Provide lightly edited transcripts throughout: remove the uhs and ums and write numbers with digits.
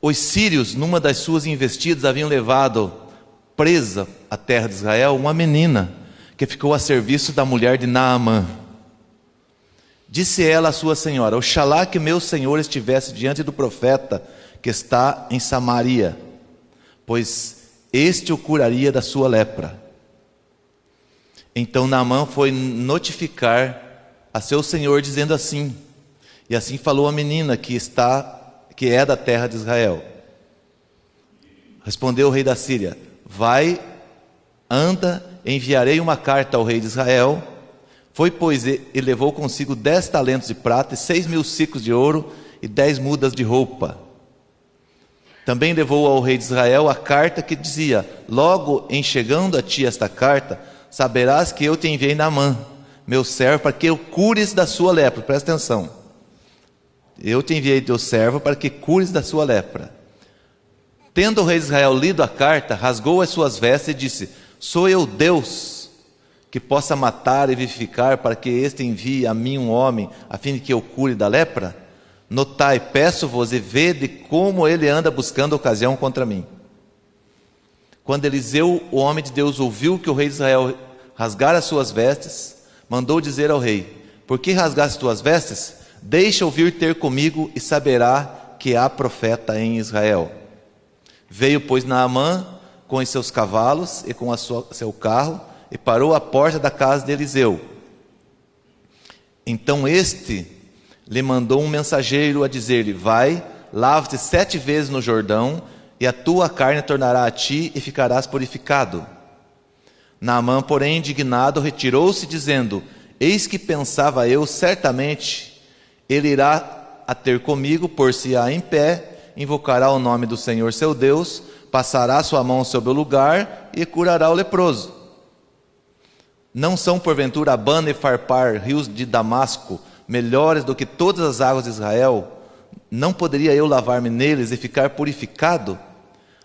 Os sírios, numa das suas investidas, haviam levado presa à terra de Israel uma menina que ficou a serviço da mulher de Naamã. Disse ela à sua senhora: oxalá que meu senhor estivesse diante do profeta que está em Samaria, pois este o curaria da sua lepra. Então Naamã foi notificar a seu senhor, dizendo assim, e assim falou a menina que é da terra de Israel. Respondeu o rei da Síria: vai, anda, enviarei uma carta ao rei de Israel. Foi, pois, e levou consigo 10 talentos de prata e 6.000 siclos de ouro e 10 mudas de roupa. Também levou ao rei de Israel a carta que dizia: logo em chegando a ti esta carta, saberás que eu te enviei Naamã, meu servo, para que eu cures da sua lepra. Presta atenção. Eu te enviei teu servo para que cures da sua lepra. Tendo o rei de Israel lido a carta, rasgou as suas vestes e disse: sou eu Deus que possa matar e vivificar, para que este envie a mim um homem, a fim de que eu cure da lepra? Notai, peço-vos, e vede como ele anda buscando ocasião contra mim. Quando Eliseu, o homem de Deus, ouviu que o rei de Israel rasgara as suas vestes, mandou dizer ao rei: por que rasgaste tuas vestes? Deixa-o vir ter comigo e saberá que há profeta em Israel. Veio, pois, Naamã com os seus cavalos e com seu carro, e parou à porta da casa de Eliseu. Então este lhe mandou um mensageiro a dizer-lhe: vai, lava-te 7 vezes no Jordão, e a tua carne tornará a ti, e ficarás purificado. Naamã, porém, indignado, retirou-se, dizendo: eis que pensava eu, certamente ele irá a ter comigo, por-se-á em pé, invocará o nome do Senhor seu Deus, passará sua mão sobre o lugar e curará o leproso. Não são porventura Abana e Farpar, rios de Damasco, melhores do que todas as águas de Israel? Não poderia eu lavar-me neles e ficar purificado?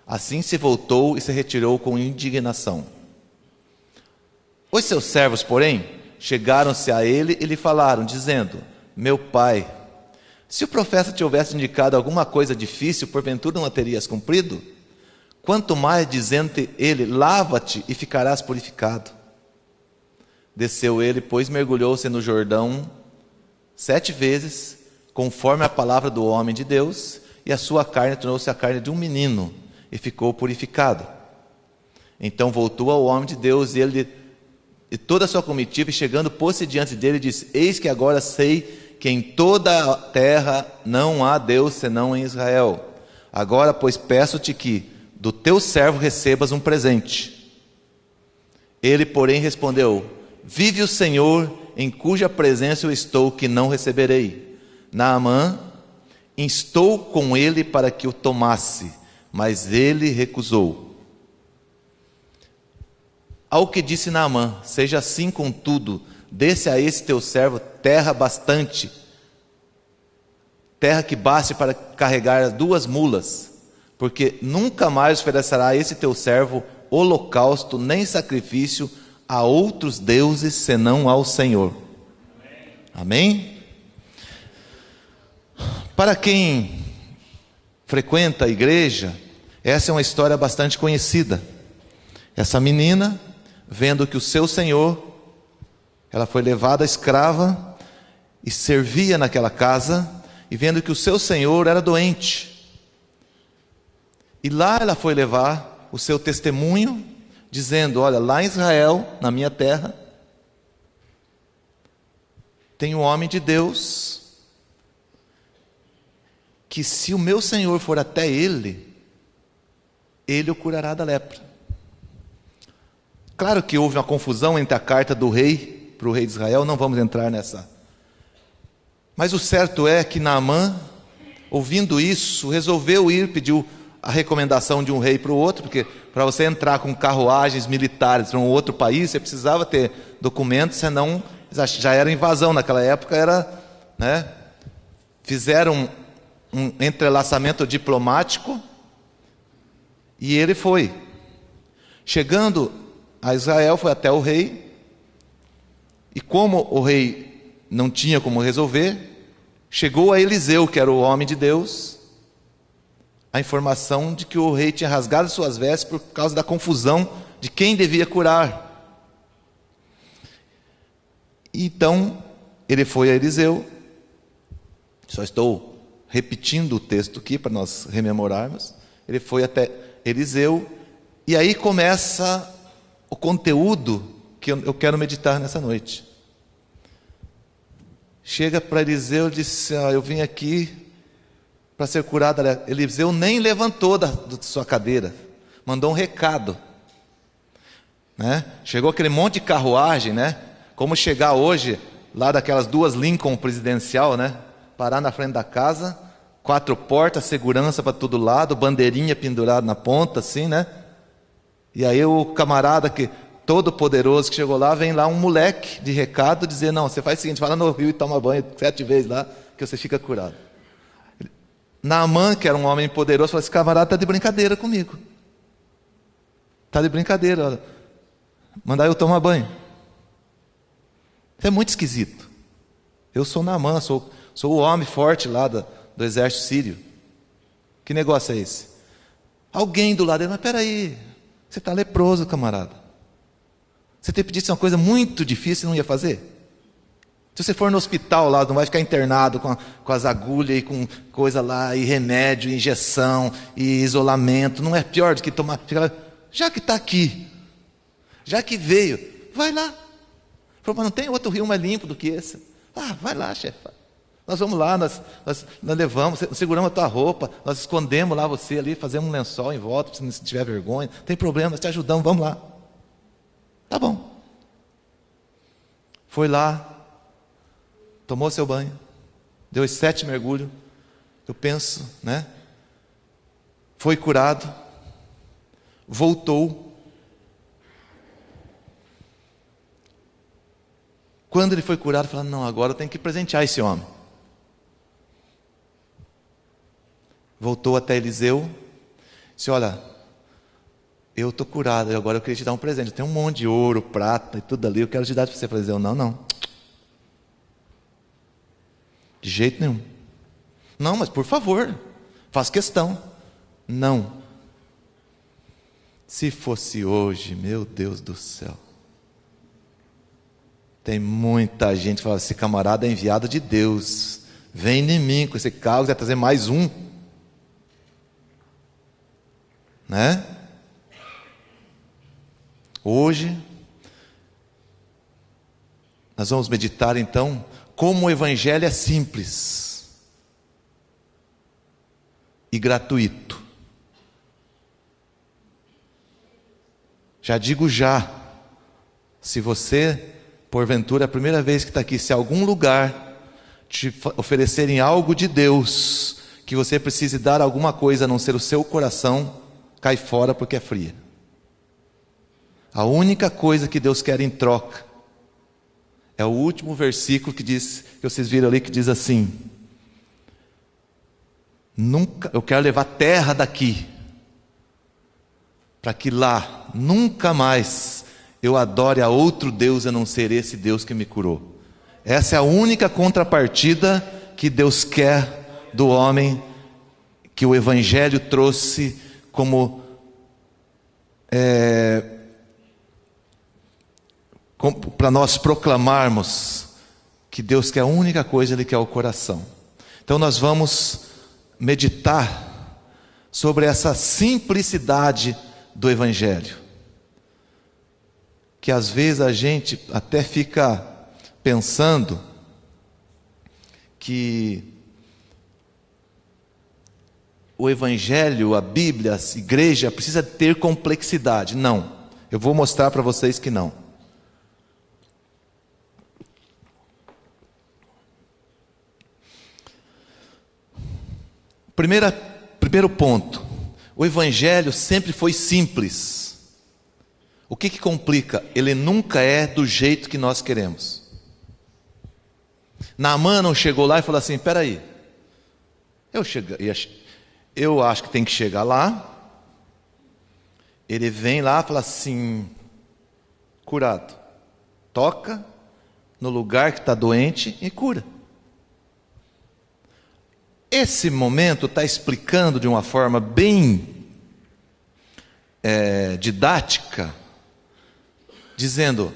Assim se voltou e se retirou com indignação. Os seus servos, porém, chegaram-se a ele e lhe falaram, dizendo: meu pai, se o profeta te houvesse indicado alguma coisa difícil, porventura não a terias cumprido? Quanto mais dizendo-te ele: lava-te e ficarás purificado. Desceu ele, pois mergulhou-se no Jordão 7 vezes, conforme a palavra do homem de Deus, e a sua carne tornou-se a carne de um menino, e ficou purificado. Então voltou ao homem de Deus, e toda a sua comitiva, e chegando, pôs-se diante dele, disse: eis que agora sei que em toda a terra não há Deus senão em Israel. Agora, pois, peço-te que do teu servo recebas um presente. Ele, porém, respondeu: vive o Senhor, em cuja presença eu estou, que não receberei. Naamã instou com ele para que o tomasse, mas ele recusou. Ao que disse Naamã: seja assim, contudo, desse a esse teu servo terra bastante, terra que baste para carregar 2 mulas, porque nunca mais oferecerá a esse teu servo holocausto, nem sacrifício a outros deuses, senão ao Senhor. Amém? Para quem frequenta a igreja, essa é uma história bastante conhecida. Essa menina, vendo que o seu senhor, ela foi levada escrava e servia naquela casa, e vendo que o seu senhor era doente, e lá ela foi levar o seu testemunho, dizendo: olha, lá em Israel, na minha terra, tem um homem de Deus, que se o meu Senhor for até ele, ele o curará da lepra. Claro que houve uma confusão entre a carta do rei para o rei de Israel, não vamos entrar nessa. Mas o certo é que Naamã, ouvindo isso, resolveu ir, pediu a recomendação de um rei para o outro, porque para você entrar com carruagens militares para um outro país, você precisava ter documentos, senão já era invasão. Naquela época era, né, fizeram um entrelaçamento diplomático, e ele foi. Chegando a Israel, foi até o rei, e como o rei não tinha como resolver, chegou a Eliseu, que era o homem de Deus, a informação de que o rei tinha rasgado suas vestes por causa da confusão de quem devia curar. Então, ele foi a Eliseu. Só estou repetindo o texto aqui para nós rememorarmos. Ele foi até Eliseu, e aí começa o conteúdo que eu quero meditar nessa noite. Chega para Eliseu e disse: eu vim aqui para ser curado. Eliseu nem levantou da sua cadeira, mandou um recado, né? Chegou aquele monte de carruagem, né? Como chegar hoje lá daquelas 2 Lincoln presidencial, né? Parar na frente da casa, 4 portas, segurança para todo lado, bandeirinha pendurada na ponta, assim, né? E aí o camarada que todo poderoso que chegou lá, vem lá um moleque de recado dizer: não, você faz o seguinte, vai lá no rio e toma banho 7 vezes lá, que você fica curado. Naamã, que era um homem poderoso, falou: esse camarada está de brincadeira comigo. Está de brincadeira, olha. Mandar eu tomar banho. Isso é muito esquisito. Eu sou Naamã, sou o homem forte lá do exército sírio. Que negócio é esse? Alguém do lado dele: mas peraí, você está leproso, camarada. Você ter pedido uma coisa muito difícil e não ia fazer? Se você for no hospital lá, não vai ficar internado com as agulhas e com coisa lá, e remédio, e injeção, e isolamento. Não é pior do que tomar... Já que está aqui, já que veio, vai lá. Falou: mas não tem outro rio mais limpo do que esse? Vai lá, chefe. Nós vamos lá, nós levamos, seguramos a tua roupa, nós escondemos lá você ali, fazemos um lençol em volta, se não tiver vergonha. Não tem problema, nós te ajudamos, vamos lá. Tá bom. Foi lá, tomou seu banho, deu os 7 mergulhos, eu penso, né? Foi curado, voltou. Quando ele foi curado, falou: não, agora eu tenho que presentear esse homem. Voltou até Eliseu, disse: olha, eu estou curado, agora eu queria te dar um presente. Eu tenho um monte de ouro, prata e tudo ali, eu quero te dar para você. Eliseu: não. De jeito nenhum. Não, mas por favor, faz questão. Não. Se fosse hoje, meu Deus do céu. Tem muita gente que fala: esse camarada é enviado de Deus. Vem em mim com esse carro, vai trazer mais um. Né? Hoje, nós vamos meditar então como o Evangelho é simples e gratuito. Já digo já, se você, porventura, é a primeira vez que está aqui, se algum lugar te oferecerem algo de Deus, que você precise dar alguma coisa a não ser o seu coração, cai fora, porque é fria. A única coisa que Deus quer em troca é o último versículo que diz, que vocês viram ali, que diz assim: eu quero levar terra daqui, para que lá nunca mais eu adore a outro Deus a não ser esse Deus que me curou. Essa é a única contrapartida que Deus quer do homem, que o Evangelho trouxe como para nós proclamarmos que Deus quer a única coisa, Ele quer o coração. Então nós vamos meditar sobre essa simplicidade do Evangelho, que às vezes a gente até fica pensando que o Evangelho, a Bíblia, a igreja precisa ter complexidade. Não, eu vou mostrar para vocês que não. Primeiro ponto, o Evangelho sempre foi simples. O que complica? Ele nunca é do jeito que nós queremos. Naamã não chegou lá e falou assim: espera aí, eu acho que tem que chegar lá. Ele vem lá e fala assim: curado, toca no lugar que está doente e cura. Esse momento está explicando de uma forma bem didática, dizendo: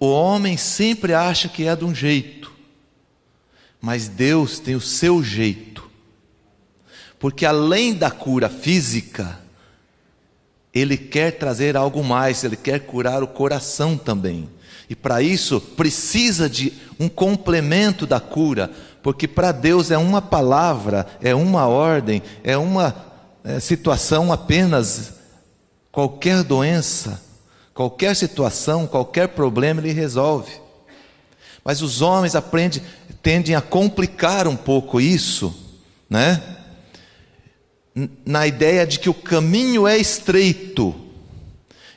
o homem sempre acha que é de um jeito, mas Deus tem o seu jeito, porque além da cura física, Ele quer trazer algo mais, Ele quer curar o coração também. E para isso precisa de um complemento da cura, porque para Deus é uma palavra, é uma ordem, é uma situação apenas. Qualquer doença, qualquer situação, qualquer problema Ele resolve. Mas os homens tendem a complicar um pouco isso, né? Na ideia de que o caminho é estreito,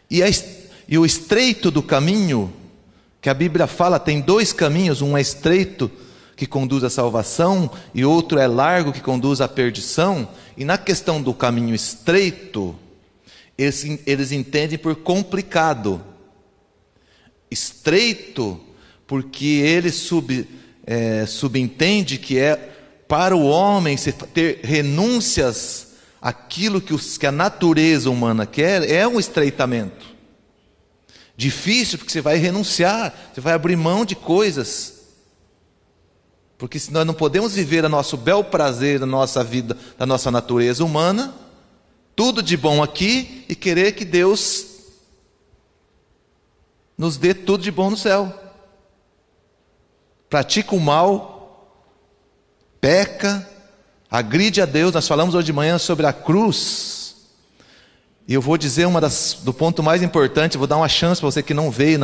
e o estreito do caminho, que a Bíblia fala, tem dois caminhos: um é estreito, que conduz à salvação, e outro é largo, que conduz à perdição. E na questão do caminho estreito, eles entendem por complicado. Estreito, porque ele subentende que é para o homem ter renúncias àquilo que a natureza humana quer, é um estreitamento. Difícil, porque você vai renunciar, você vai abrir mão de coisas. Porque se nós não podemos viver a nosso bel prazer da nossa vida, da nossa natureza humana, tudo de bom aqui, e querer que Deus nos dê tudo de bom no céu. Pratica o mal, peca, agride a Deus. Nós falamos hoje de manhã sobre a cruz, e eu vou dizer do ponto mais importante, vou dar uma chance para você que não veio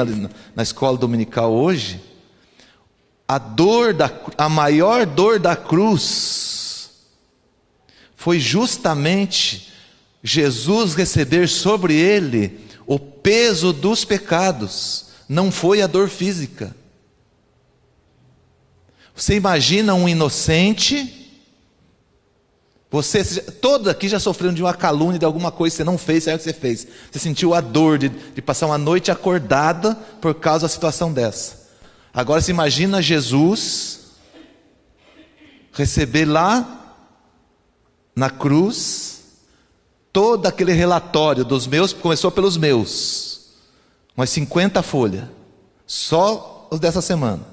na escola dominical hoje. A maior dor da cruz foi justamente Jesus receber sobre Ele o peso dos pecados, não foi a dor física. Você imagina um inocente, todos aqui já sofreram de uma calúnia, de alguma coisa que você não fez, sabe o que você fez? Você sentiu a dor de passar uma noite acordada por causa da situação dessa. Agora se imagina Jesus receber lá na cruz todo aquele relatório dos meus, começou pelos meus, umas 50 folhas, só os dessa semana.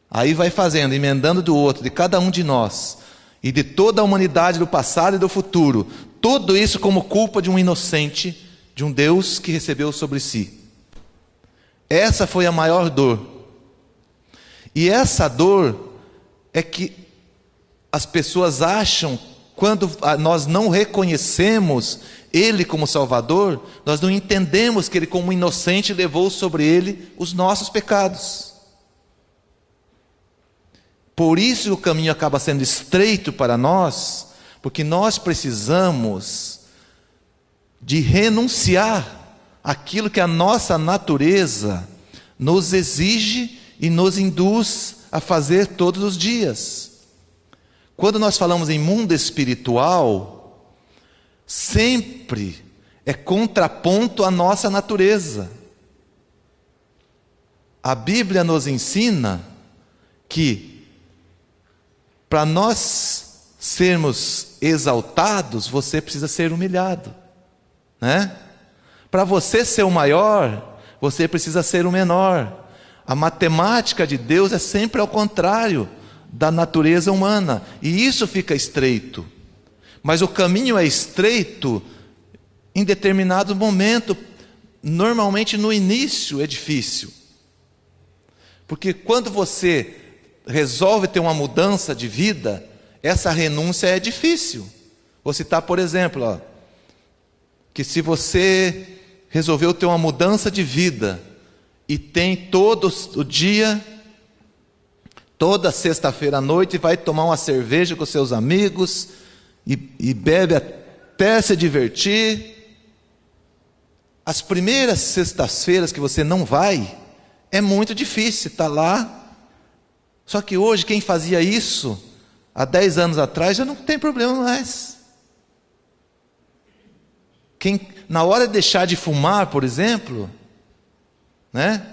Aí vai fazendo, emendando do outro, de cada um de nós, e de toda a humanidade do passado e do futuro, tudo isso como culpa de um inocente, de um Deus que recebeu sobre si. Essa foi a maior dor. E essa dor é que as pessoas acham, quando nós não reconhecemos Ele como Salvador, nós não entendemos que Ele, como inocente, levou sobre Ele os nossos pecados. Por isso o caminho acaba sendo estreito para nós, porque nós precisamos de renunciar àquilo que a nossa natureza nos exige e nos induz a fazer todos os dias. Quando nós falamos em mundo espiritual, sempre é contraponto à nossa natureza. A Bíblia nos ensina que para nós sermos exaltados, você precisa ser humilhado, né? Para você ser o maior, você precisa ser o menor. A matemática de Deus é sempre ao contrário da natureza humana, e isso fica estreito. Mas o caminho é estreito em determinado momento. Normalmente no início é difícil, porque quando você resolve ter uma mudança de vida, essa renúncia é difícil. Vou citar, por exemplo, que se você resolveu ter uma mudança de vida e tem todo o dia, toda sexta-feira à noite, vai tomar uma cerveja com seus amigos e bebe até se divertir, as primeiras sextas-feiras que você não vai, é muito difícil estar lá. Só que hoje quem fazia isso há 10 anos atrás já não tem problema mais. Quem, na hora de deixar de fumar, por exemplo, né?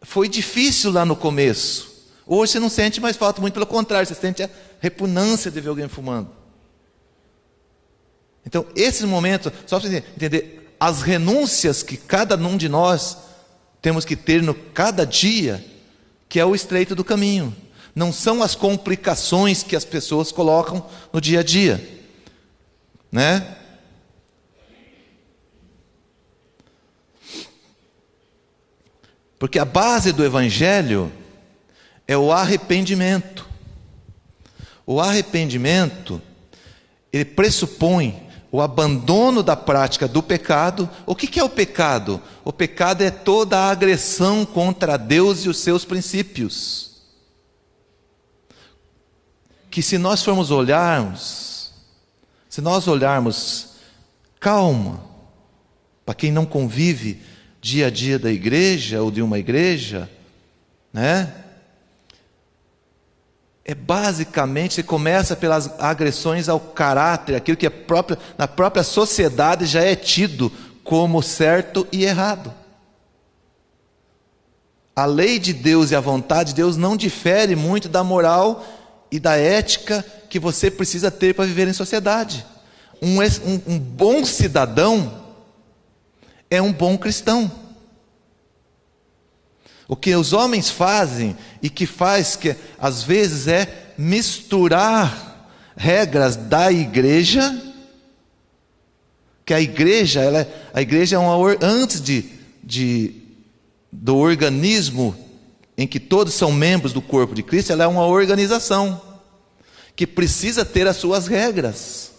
Foi difícil lá no começo, Hoje você não sente mais falta, muito pelo contrário, você sente a repugnância de ver alguém fumando. Então, esse momento, só para você entender, as renúncias que cada um de nós temos que ter no cada dia, que é o estreito do caminho. Não são as complicações que as pessoas colocam no dia a dia, né? Porque a base do Evangelho é o arrependimento. O arrependimento, ele pressupõe o abandono da prática do pecado. O que é o pecado? O pecado é toda a agressão contra Deus e os seus princípios. Que se nós formos olharmos, calma, para quem não convive dia a dia da igreja ou de uma igreja, né? Basicamente, você começa pelas agressões ao caráter, aquilo que na própria sociedade já é tido como certo e errado. A lei de Deus e a vontade de Deus não difere muito da moral e da ética que você precisa ter para viver em sociedade. Um bom cidadão é um bom cristão. O que os homens fazem e que às vezes é misturar regras da igreja, que a igreja é antes do organismo em que todos são membros do corpo de Cristo, ela é uma organização que precisa ter as suas regras,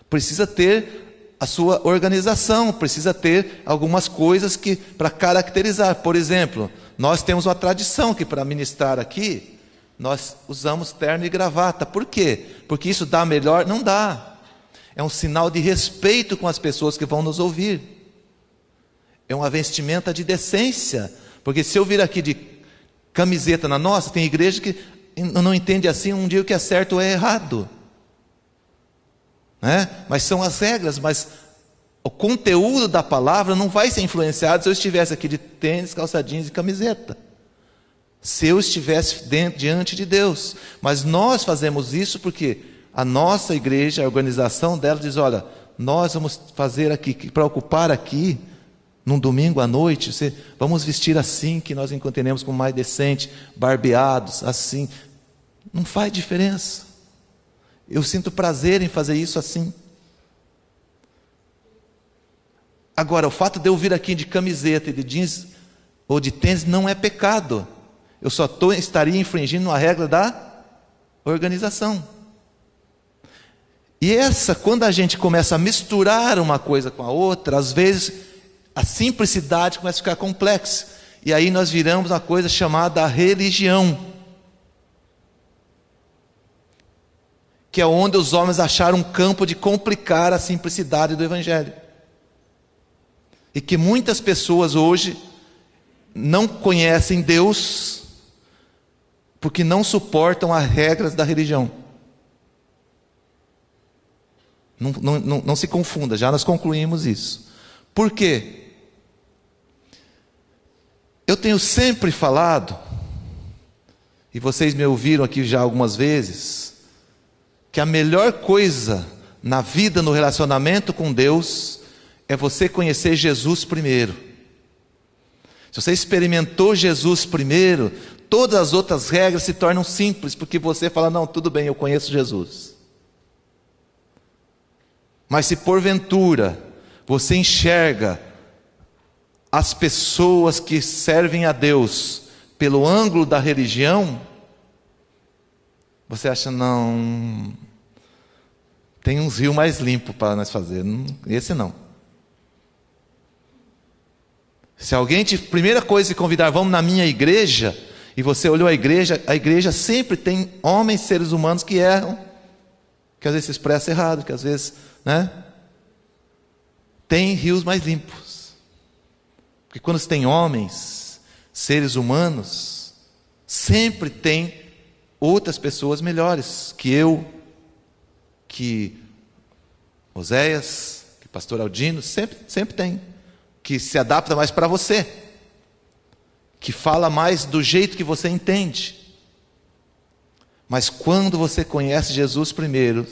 precisa ter a sua organização, precisa ter algumas coisas para caracterizar. Por exemplo, nós temos uma tradição que para ministrar aqui, nós usamos terno e gravata. Por quê? Porque isso dá melhor? Não dá. É um sinal de respeito com as pessoas que vão nos ouvir. É uma vestimenta de decência. Porque se eu vir aqui de camiseta na nossa, tem igreja que não entende assim um dia o que é certo ou é errado. Mas são as regras, mas o conteúdo da palavra não vai ser influenciado se eu estivesse aqui de tênis, calça jeans e camiseta. Se eu estivesse diante de Deus. Mas nós fazemos isso porque a nossa igreja, a organização dela diz, olha, nós vamos fazer aqui, para ocupar aqui, num domingo à noite, vamos vestir assim, que nós entendemos como mais decente, barbeados, assim. Não faz diferença. Eu sinto prazer em fazer isso assim. Agora, o fato de eu vir aqui de camiseta e de jeans ou de tênis não é pecado. Eu só estaria infringindo a regra da organização. E quando a gente começa a misturar uma coisa com a outra, às vezes a simplicidade começa a ficar complexa. E aí nós viramos uma coisa chamada religião, que é onde os homens acharam um campo de complicar a simplicidade do Evangelho. E que muitas pessoas hoje não conhecem Deus, porque não suportam as regras da religião. Não se confunda, já nós concluímos isso. Por quê? Eu tenho sempre falado, e vocês me ouviram aqui já algumas vezes, que a melhor coisa na vida, no relacionamento com Deus, é você conhecer Jesus primeiro. Se você experimentou Jesus primeiro, todas as outras regras se tornam simples, porque você fala, não, tudo bem, eu conheço Jesus. Mas se porventura você enxerga as pessoas que servem a Deus pelo ângulo da religião, você acha, não, tem uns rios mais limpos para nós fazer, esse não. Se alguém primeira coisa se convidar, vamos na minha igreja, e você olhou a igreja sempre tem homens, seres humanos que erram, que às vezes se expressa errado, que às vezes, tem rios mais limpos. Porque quando se tem homens, seres humanos, sempre tem outras pessoas melhores que eu, que Oséias, que pastor Aldino, sempre tem, que se adapta mais para você, que fala mais do jeito que você entende. Mas quando você conhece Jesus primeiro,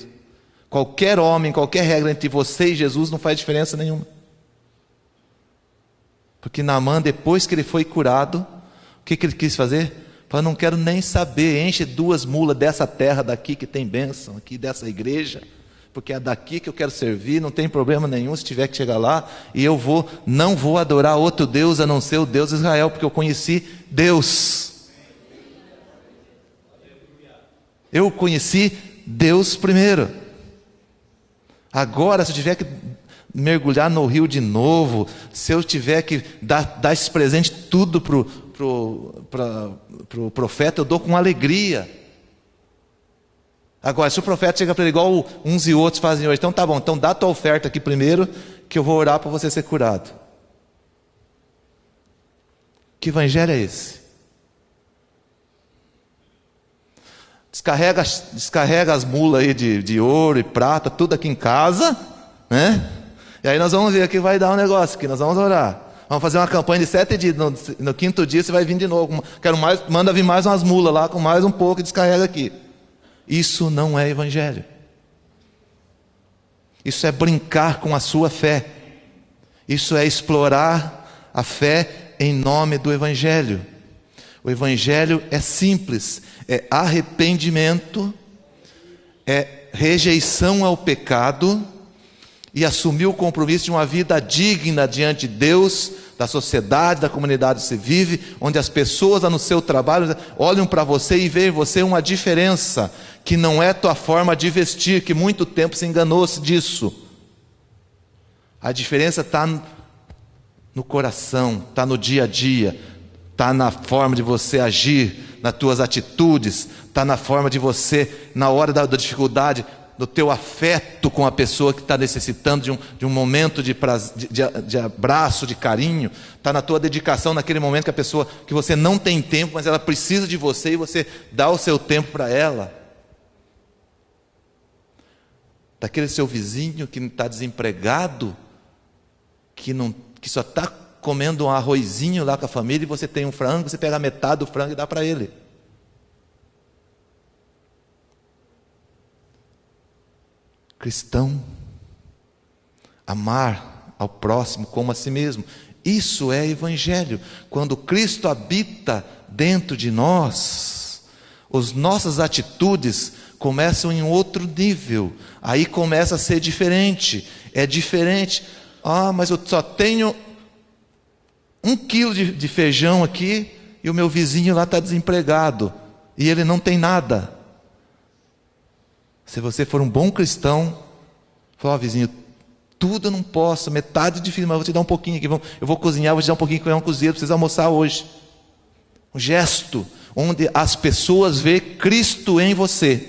qualquer homem, qualquer regra entre você e Jesus não faz diferença nenhuma. Porque Naamã, depois que ele foi curado, o que ele quis fazer? Falou, não quero nem saber, enche 2 mulas dessa terra daqui que tem bênção, aqui dessa igreja, porque é daqui que eu quero servir, não tem problema nenhum se tiver que chegar lá, e eu não vou adorar outro Deus a não ser o Deus de Israel, porque eu conheci Deus. Eu conheci Deus primeiro. Agora, se eu tiver que mergulhar no rio de novo, se eu tiver que dar esse presente tudo pro profeta, eu dou com alegria. Agora, se o profeta chega para ele igual uns e outros fazem hoje, então tá bom, então dá a tua oferta aqui primeiro, que eu vou orar para você ser curado. Que evangelho é esse? Descarrega as mulas aí de ouro e prata, tudo aqui em casa, né? E aí nós vamos ver que vai dar um negócio aqui, nós vamos orar. Vamos fazer uma campanha de 7 dias, no 5º dia você vai vir de novo. Manda vir mais umas mulas lá, com mais um pouco e descarrega aqui. Isso não é evangelho. Isso é brincar com a sua fé. Isso é explorar a fé em nome do evangelho. O evangelho é simples, é arrependimento, é rejeição ao pecado e assumir o compromisso de uma vida digna diante de Deus, da sociedade, da comunidade que você vive, onde as pessoas lá no seu trabalho olham para você e veem em você uma diferença, que não é tua forma de vestir, que muito tempo se enganou-se disso. A diferença está no coração, está no dia a dia, está na forma de você agir, nas tuas atitudes, está na forma de você, na hora da dificuldade, do teu afeto com a pessoa que está necessitando de um momento de abraço, de carinho, está na tua dedicação naquele momento que você não tem tempo, mas ela precisa de você e você dá o seu tempo para ela. Daquele seu vizinho que está desempregado, que só está comendo um arrozinho lá com a família e você tem um frango, você pega metade do frango e dá para ele. Cristão, amar ao próximo como a si mesmo, isso é evangelho. Quando Cristo habita dentro de nós, as nossas atitudes começam em outro nível, aí começa a ser diferente, é diferente. Mas eu só tenho 1 quilo de feijão aqui e o meu vizinho lá está desempregado e ele não tem nada. Se você for um bom cristão, fala, vizinho, tudo eu não posso, metade é difícil, mas eu vou te dar um pouquinho aqui, eu vou cozinhar, vou te dar um pouquinho que é um cozinheiro, precisa almoçar hoje. Um gesto onde as pessoas veem Cristo em você.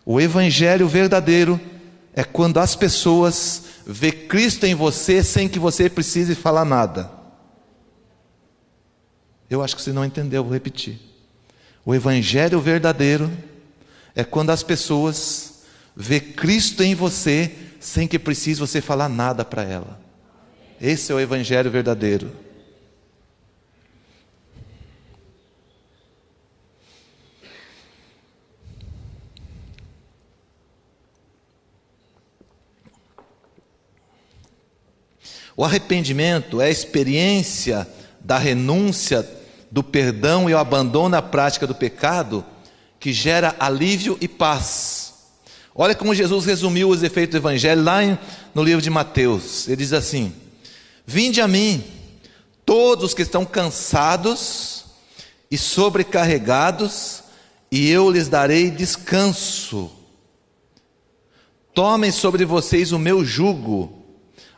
O evangelho verdadeiro é quando as pessoas veem Cristo em você sem que você precise falar nada. Eu acho que você não entendeu, vou repetir. O evangelho verdadeiro é quando as pessoas veem Cristo em você sem que precise você falar nada para ela. Esse é o evangelho verdadeiro. O arrependimento é a experiência da renúncia, do perdão e o abandono à prática do pecado, que gera alívio e paz. Olha como Jesus resumiu os efeitos do evangelho lá no livro de Mateus. Ele diz assim: vinde a mim, todos os que estão cansados e sobrecarregados, e eu lhes darei descanso. Tomem sobre vocês o meu jugo,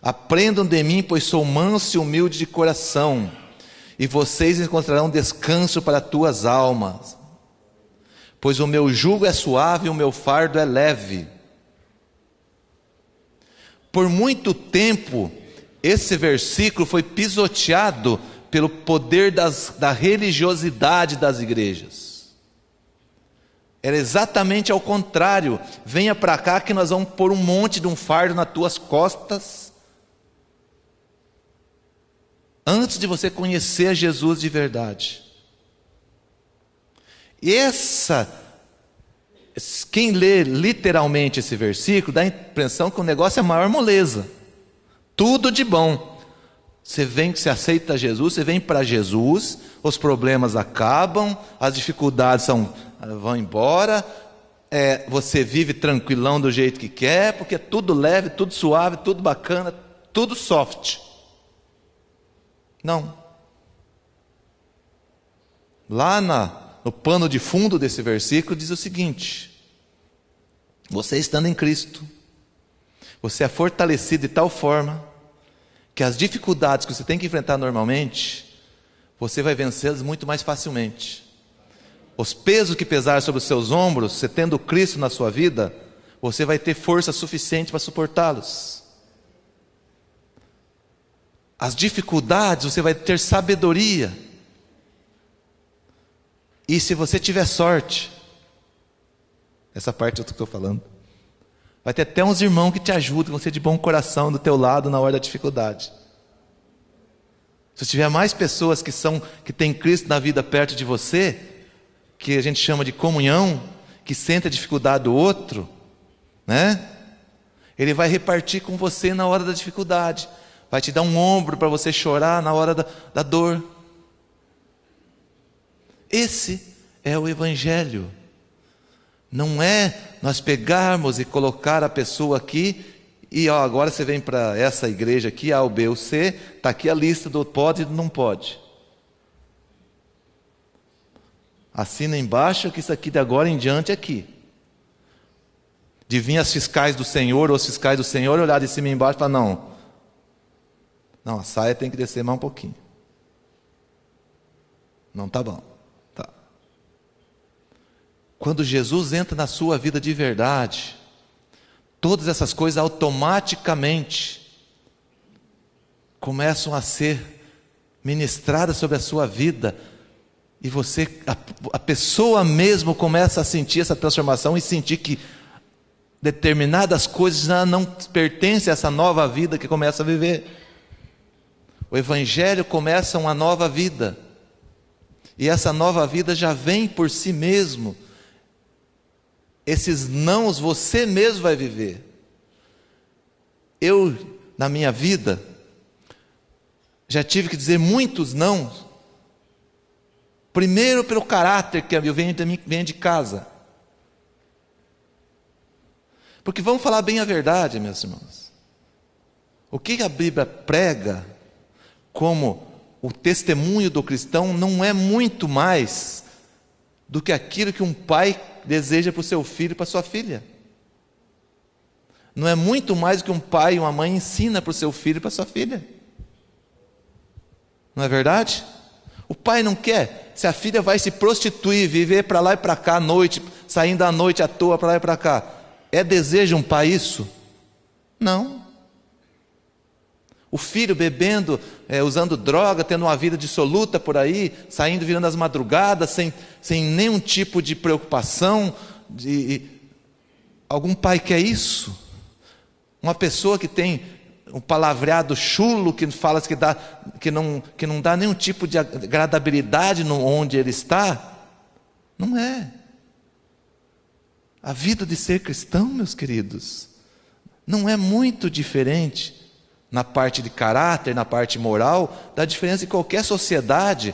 aprendam de mim, pois sou manso e humilde de coração, e vocês encontrarão descanso para tuas almas. Pois o meu jugo é suave e o meu fardo é leve. Por muito tempo, esse versículo foi pisoteado pelo poder da religiosidade das igrejas. Era exatamente ao contrário. Venha para cá que nós vamos pôr um monte de um fardo nas tuas costas, antes de você conhecer Jesus de verdade. E quem lê literalmente esse versículo dá a impressão que o negócio é a maior moleza. Tudo de bom. Você aceita Jesus, você vem para Jesus, os problemas acabam, as dificuldades vão embora, você vive tranquilão do jeito que quer, porque é tudo leve, tudo suave, tudo bacana, tudo soft. Não. Lá no pano de fundo desse versículo diz o seguinte: você estando em Cristo, você é fortalecido de tal forma que as dificuldades que você tem que enfrentar normalmente, você vai vencê-las muito mais facilmente. Os pesos que pesaram sobre os seus ombros, você tendo Cristo na sua vida, você vai ter força suficiente para suportá-los. As dificuldades, você vai ter sabedoria. E se você tiver sorte, essa parte eu estou falando, vai ter até uns irmãos que te ajudam, você de bom coração do teu lado na hora da dificuldade. Se tiver mais pessoas que têm Cristo na vida perto de você, que a gente chama de comunhão, que sente a dificuldade do outro, né? Ele vai repartir com você na hora da dificuldade, vai te dar um ombro para você chorar na hora da dor. Esse é o Evangelho. Não é nós pegarmos e colocar a pessoa aqui e agora você vem para essa igreja aqui, A, o B, o C, está aqui a lista do pode e do não pode. Assina embaixo que isso aqui de agora em diante é aqui. De vir as fiscais do Senhor ou os fiscais do Senhor olhar de cima e embaixo e falar, não, a saia tem que descer mais um pouquinho. Não está bom. Tá. Quando Jesus entra na sua vida de verdade, todas essas coisas automaticamente começam a ser ministradas sobre a sua vida, e a pessoa mesmo começa a sentir essa transformação e sentir que determinadas coisas já não pertencem a essa nova vida que começa a viver. O Evangelho começa uma nova vida, e essa nova vida já vem por si mesmo. Esses nãos você mesmo vai viver. Eu, na minha vida, já tive que dizer muitos nãos. Primeiro pelo caráter que eu venho de casa. Porque vamos falar bem a verdade, meus irmãos. O que a Bíblia prega como o testemunho do cristão não é muito mais do que aquilo que um pai deseja para o seu filho e para a sua filha. Não é muito mais do que um pai e uma mãe ensina para o seu filho e para a sua filha. Não é verdade? O pai não quer, se a filha vai se prostituir, viver para lá e para cá à noite, saindo à noite à toa para lá e para cá, é desejo um pai isso? Não. O filho bebendo, usando droga, tendo uma vida dissoluta por aí, saindo, virando as madrugadas, sem nenhum tipo de preocupação. Algum pai quer isso? Uma pessoa que tem um palavreado chulo, que fala que não dá nenhum tipo de agradabilidade onde ele está? Não é. A vida de ser cristão, meus queridos, não é muito diferente na parte de caráter, na parte moral, da diferença de qualquer sociedade.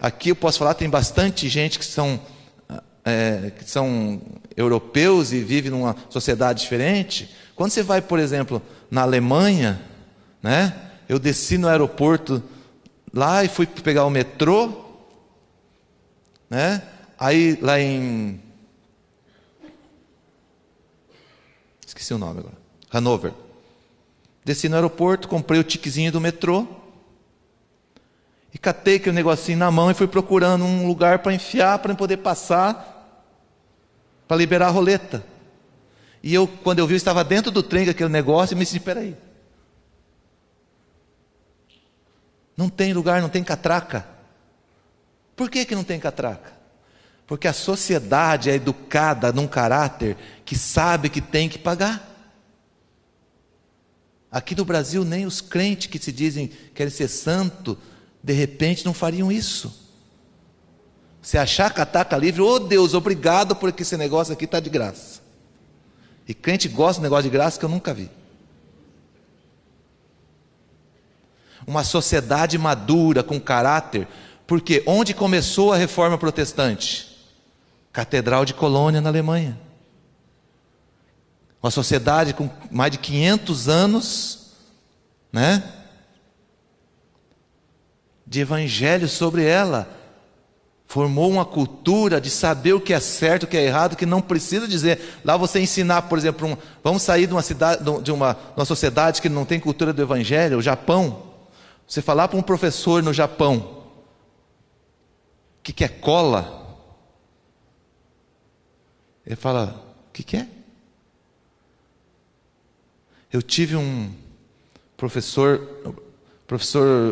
Aqui eu posso falar, tem bastante gente que são europeus e vivem numa sociedade diferente. Quando você vai, por exemplo, na Alemanha, né? Eu desci no aeroporto lá e fui pegar o metrô, né? Aí lá esqueci o nome agora, Hannover. Desci no aeroporto, comprei o tiquezinho do metrô e catei aquele negocinho na mão e fui procurando um lugar para enfiar, para poder passar, para liberar a roleta. E quando eu vi, eu estava dentro do trem com aquele negócio e me disse, peraí, não tem lugar, não tem catraca. Por que não tem catraca? Porque a sociedade é educada num caráter que sabe que tem que pagar. Aqui no Brasil, nem os crentes que se dizem querem ser santo, de repente não fariam isso. Se achar cataca livre, ô Deus, obrigado porque esse negócio aqui está de graça. E crente gosta de negócio de graça que eu nunca vi. Uma sociedade madura, com caráter, porque onde começou a reforma protestante? Catedral de Colônia, na Alemanha. Uma sociedade com mais de 500 anos, né, de evangelho sobre ela. Formou uma cultura de saber o que é certo, o que é errado, que não precisa dizer. Lá você ensinar, por exemplo, vamos sair de uma cidade, de uma sociedade que não tem cultura do evangelho, o Japão. Você falar para um professor no Japão o que é cola, ele fala, o que é? Eu tive um professor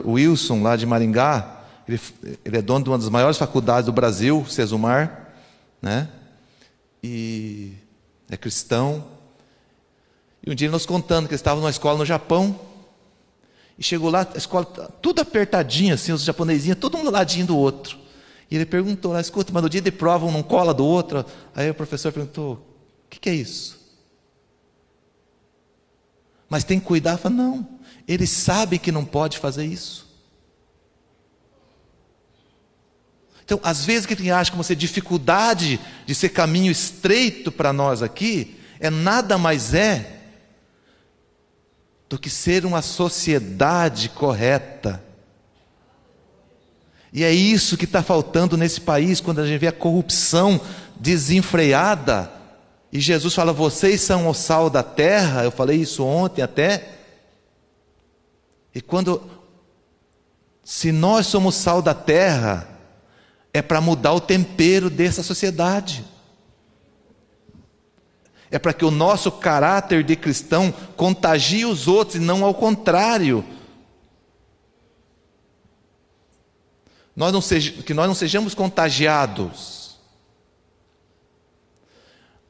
Wilson, lá de Maringá, ele é dono de uma das maiores faculdades do Brasil, Sesumar, né? E é cristão. E um dia ele nos contando que ele estava numa escola no Japão, e chegou lá, a escola tudo apertadinha, assim, os japonesinhos, todo um ladinho do outro. E ele perguntou lá, escuta, mas no dia de prova um não cola do outro? Aí o professor perguntou, o que é isso? Mas tem que cuidar? Fala, não, eles sabem que não pode fazer isso. Então, às vezes, o que a gente acha como ser dificuldade de ser caminho estreito para nós aqui, nada mais do que ser uma sociedade correta. E é isso que está faltando nesse país, quando a gente vê a corrupção desenfreada, e Jesus fala, vocês são o sal da terra, eu falei isso ontem até, e se nós somos sal da terra, é para mudar o tempero dessa sociedade. É para que o nosso caráter de cristão contagie os outros e não ao contrário. Que nós não sejamos contagiados.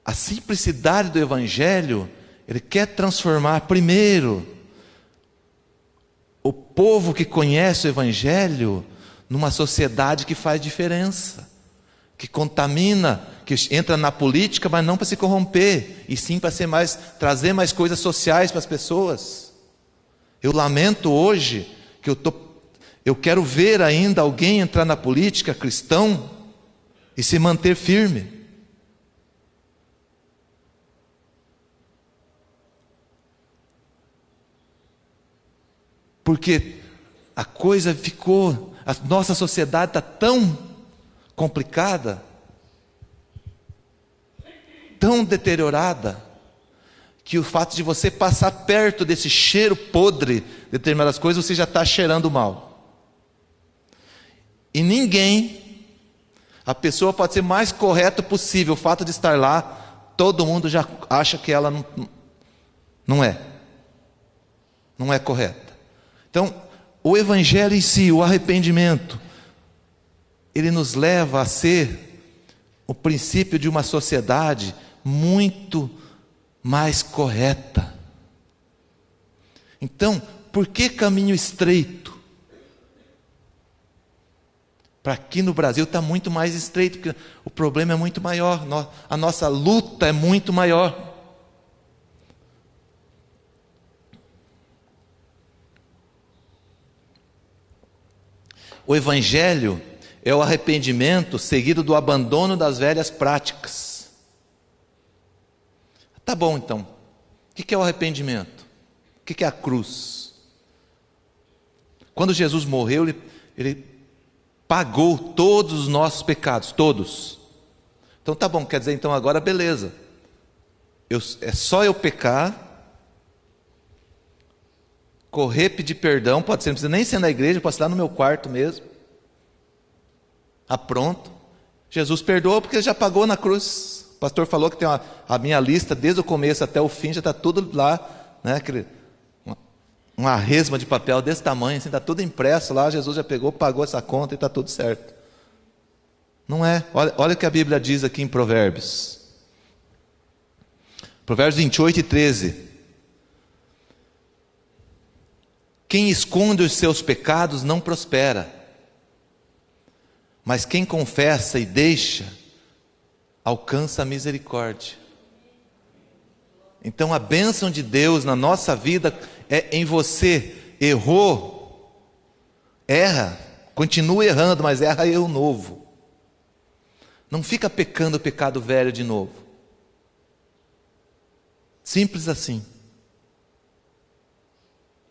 A simplicidade do Evangelho, ele quer transformar primeiro o povo que conhece o Evangelho numa sociedade que faz diferença, que contamina, que entra na política, mas não para se corromper, e sim para trazer mais coisas sociais para as pessoas. Eu lamento hoje que eu quero ver ainda alguém entrar na política cristão e se manter firme. Porque a coisa a nossa sociedade está tão complicada, tão deteriorada, que o fato de você passar perto desse cheiro podre de determinadas coisas, você já está cheirando mal. E a pessoa pode ser mais correta possível, o fato de estar lá, todo mundo já acha que ela não é correta. Então, o Evangelho em si, o arrependimento, ele nos leva a ser o princípio de uma sociedade muito mais correta. Então, por que caminho estreito? Para aqui no Brasil está muito mais estreito, porque o problema é muito maior, a nossa luta é muito maior. O Evangelho é o arrependimento seguido do abandono das velhas práticas. Tá bom, então. O que é o arrependimento? O que é a cruz? Quando Jesus morreu, ele pagou todos os nossos pecados, todos. Então tá bom, quer dizer, então agora beleza. É só eu pecar, correr, pedir perdão, pode ser, não precisa nem ser na igreja, pode ser lá no meu quarto mesmo. Pronto. Jesus perdoou porque ele já pagou na cruz. O pastor falou que tem a minha lista desde o começo até o fim, já está tudo lá, né? Uma resma de papel desse tamanho, assim, está tudo impresso lá. Jesus já pagou essa conta e está tudo certo. Não é? Olha o que a Bíblia diz aqui em Provérbios. Provérbios 28 e 13. Quem esconde os seus pecados não prospera, Mas quem confessa e deixa, alcança a misericórdia. Então a bênção de Deus na nossa vida é em você. Errou, erra, continua errando, mas erra erro novo. Não fica pecando o pecado velho de novo. Simples assim.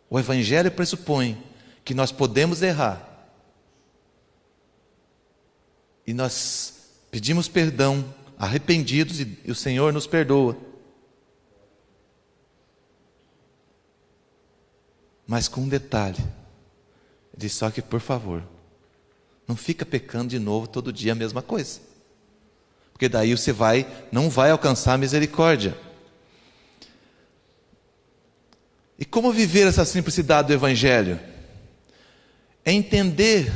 O Evangelho pressupõe que nós podemos errar. E nós pedimos perdão, arrependidos, e o Senhor nos perdoa. Mas com um detalhe. Ele diz só que, por favor, não fica pecando de novo todo dia a mesma coisa. Porque daí você não vai alcançar a misericórdia. E como viver essa simplicidade do Evangelho? É entender,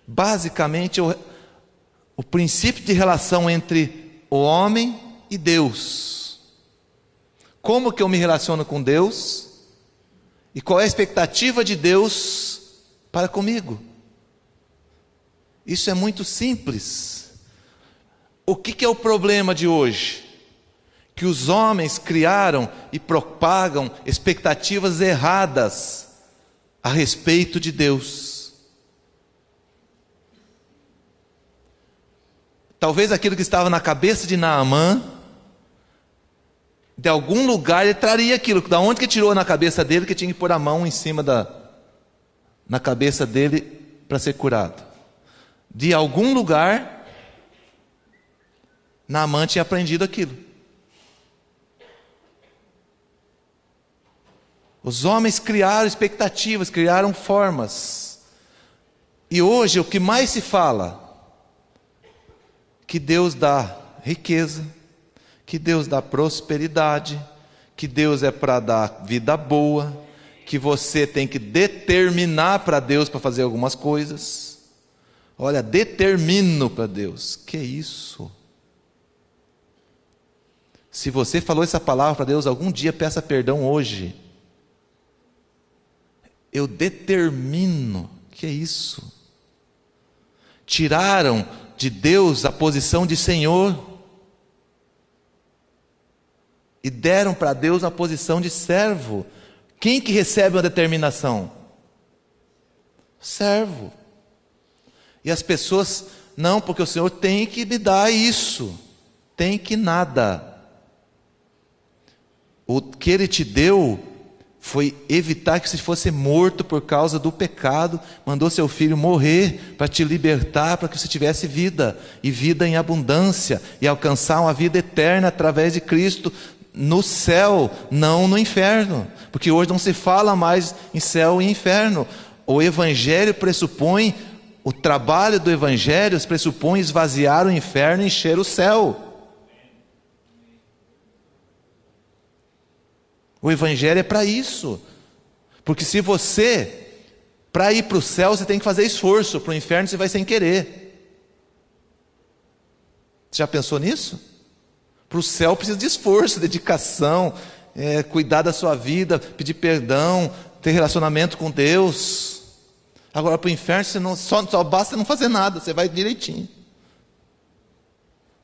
basicamente, o princípio de relação entre o homem e Deus. Como que eu me relaciono com Deus? E qual é a expectativa de Deus para comigo? Isso é muito simples. O que é o problema de hoje? Que os homens criaram e propagam expectativas erradas a respeito de Deus. Talvez aquilo que estava na cabeça de Naamã, de algum lugar ele traria aquilo. Da onde que tirou na cabeça dele que tinha que pôr a mão em cima na cabeça dele para ser curado? De algum lugar, Naamã tinha aprendido aquilo. Os homens criaram expectativas, criaram formas. E hoje o que mais se fala? Que Deus dá riqueza, que Deus dá prosperidade, que Deus é para dar vida boa, que você tem que determinar para Deus para fazer algumas coisas. Olha, determino para Deus. Que isso? Se você falou essa palavra para Deus algum dia, peça perdão hoje. Eu determino. Que isso? Tiraram de Deus a posição de Senhor e deram para Deus a posição de servo. Quem que recebe uma determinação? Servo. E as pessoas, não, porque o Senhor tem que me dar isso. Tem que nada. O que Ele te deu foi evitar que você fosse morto por causa do pecado. Mandou seu filho morrer para te libertar, para que você tivesse vida, e vida em abundância, e alcançar uma vida eterna através de Cristo, no céu, não no inferno. Porque hoje não se fala mais em céu e inferno. O Evangelho pressupõe, o trabalho do Evangelho pressupõe esvaziar o inferno e encher o céu. O Evangelho é para isso. Porque se você, para ir para o céu, você tem que fazer esforço. Para o inferno você vai sem querer. Você já pensou nisso? Para o céu precisa de esforço, dedicação, cuidar da sua vida, pedir perdão, ter relacionamento com Deus. Agora para o inferno você não, só basta não fazer nada, você vai direitinho.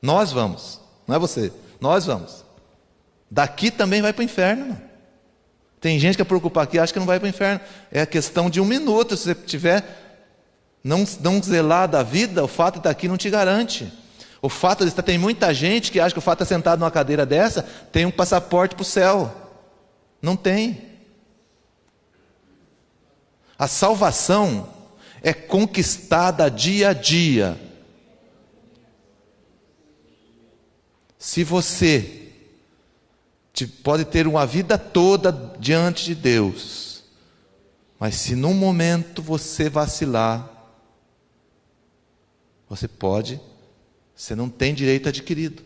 Nós vamos, não é você, nós vamos. Daqui também vai para o inferno. Tem gente que é preocupada aqui, acha que não vai para o inferno. É a questão de 1 minuto. Se você tiver não zelar da vida, o fato de estar aqui não te garante. O fato de estar, tem muita gente que acha que o fato de estar sentado numa cadeira dessa tem um passaporte para o céu. Não tem. A salvação é conquistada dia a dia. Se você pode ter uma vida toda diante de Deus, mas se num momento você vacilar, você não tem direito adquirido.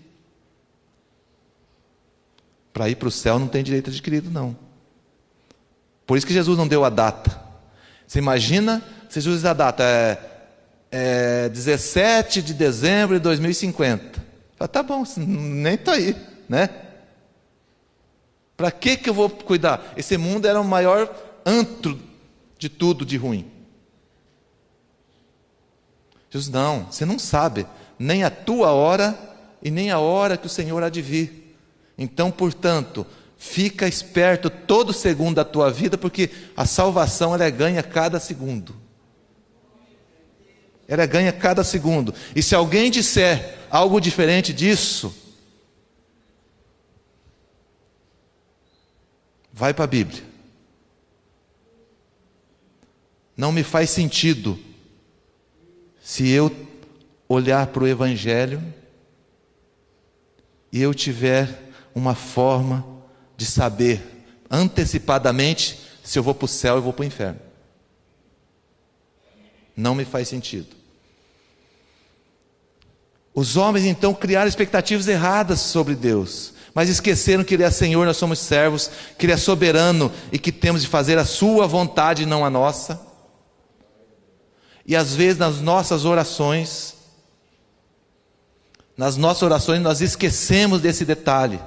Para ir para o céu não tem direito adquirido, não. Por isso que Jesus não deu a data. Você imagina, se Jesus diz a data, 17 de dezembro de 2050. Fala, tá bom, nem está aí, né? Para que eu vou cuidar? Esse mundo era o maior antro de tudo de ruim. Jesus, não, você não sabe nem a tua hora e nem a hora que o Senhor há de vir. Então, portanto, fica esperto todo segundo da tua vida, porque a salvação ela é ganha a cada segundo. Ela é ganha a cada segundo. E se alguém disser algo diferente disso, vai para a Bíblia. Não me faz sentido se eu olhar para o Evangelho e eu tiver uma forma de saber antecipadamente se eu vou para o céu ou vou para o inferno. Não me faz sentido. Os homens então criaram expectativas erradas sobre Deus, mas esqueceram que Ele é Senhor, nós somos servos, que Ele é soberano e que temos de fazer a sua vontade e não a nossa. E às vezes nas nossas orações nós esquecemos desse detalhe.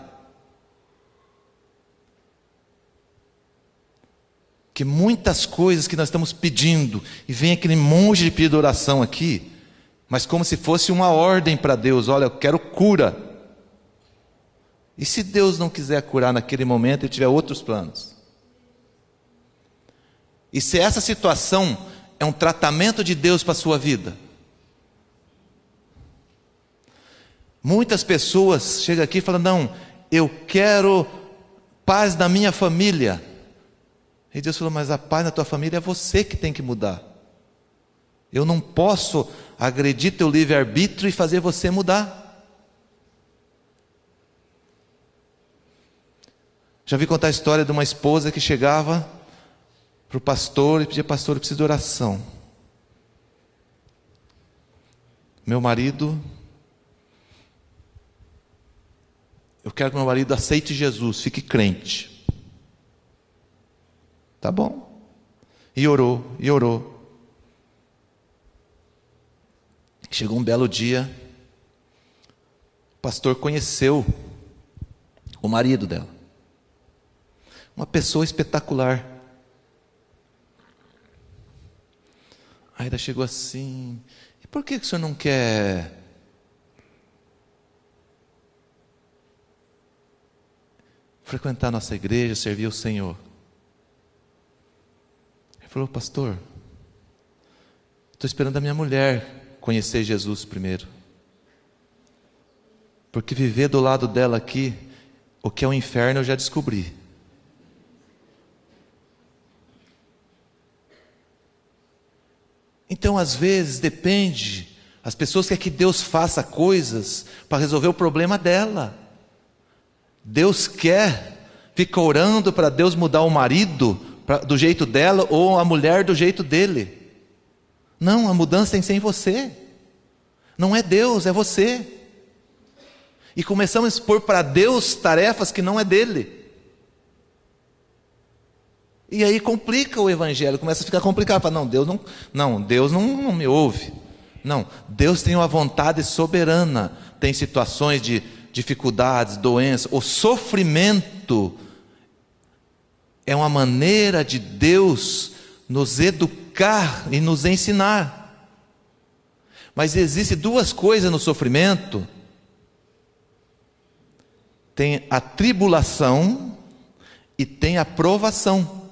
Que muitas coisas que nós estamos pedindo, e vem aquele monte de pedido de oração aqui, mas como se fosse uma ordem para Deus, olha, eu quero cura. E se Deus não quiser curar naquele momento, Ele tiver outros planos? E se essa situação é um tratamento de Deus para a sua vida? Muitas pessoas chegam aqui e falam, não, eu quero paz na minha família. E Deus falou, mas a paz na tua família é você que tem que mudar. Eu não posso agredir teu livre-arbítrio e fazer você mudar. Já vi contar a história de uma esposa que chegava para o pastor e pedia, pastor, eu preciso de oração. Meu marido, eu quero que meu marido aceite Jesus, fique crente. Tá bom. E orou, e orou. Chegou um belo dia, o pastor conheceu o marido dela. Uma pessoa espetacular. Aí ela chegou assim, e por que o senhor não quer frequentar a nossa igreja, servir o Senhor? Ele falou, pastor, estou esperando a minha mulher conhecer Jesus primeiro. Porque viver do lado dela aqui, o que é o inferno eu já descobri. Então às vezes depende, as pessoas querem que Deus faça coisas para resolver o problema dela. Deus quer, fica orando para Deus mudar o marido do jeito dela ou a mulher do jeito dele. Não, a mudança tem que ser em você. Não é Deus, é você. E começamos a expor para Deus tarefas que não é dele. E aí complica o evangelho, começa a ficar complicado. Fala, Deus não me ouve. Não, Deus tem uma vontade soberana. Tem situações de dificuldades, doenças. O sofrimento é uma maneira de Deus nos educar e nos ensinar. Mas existem duas coisas no sofrimento. Tem a tribulação e tem a provação.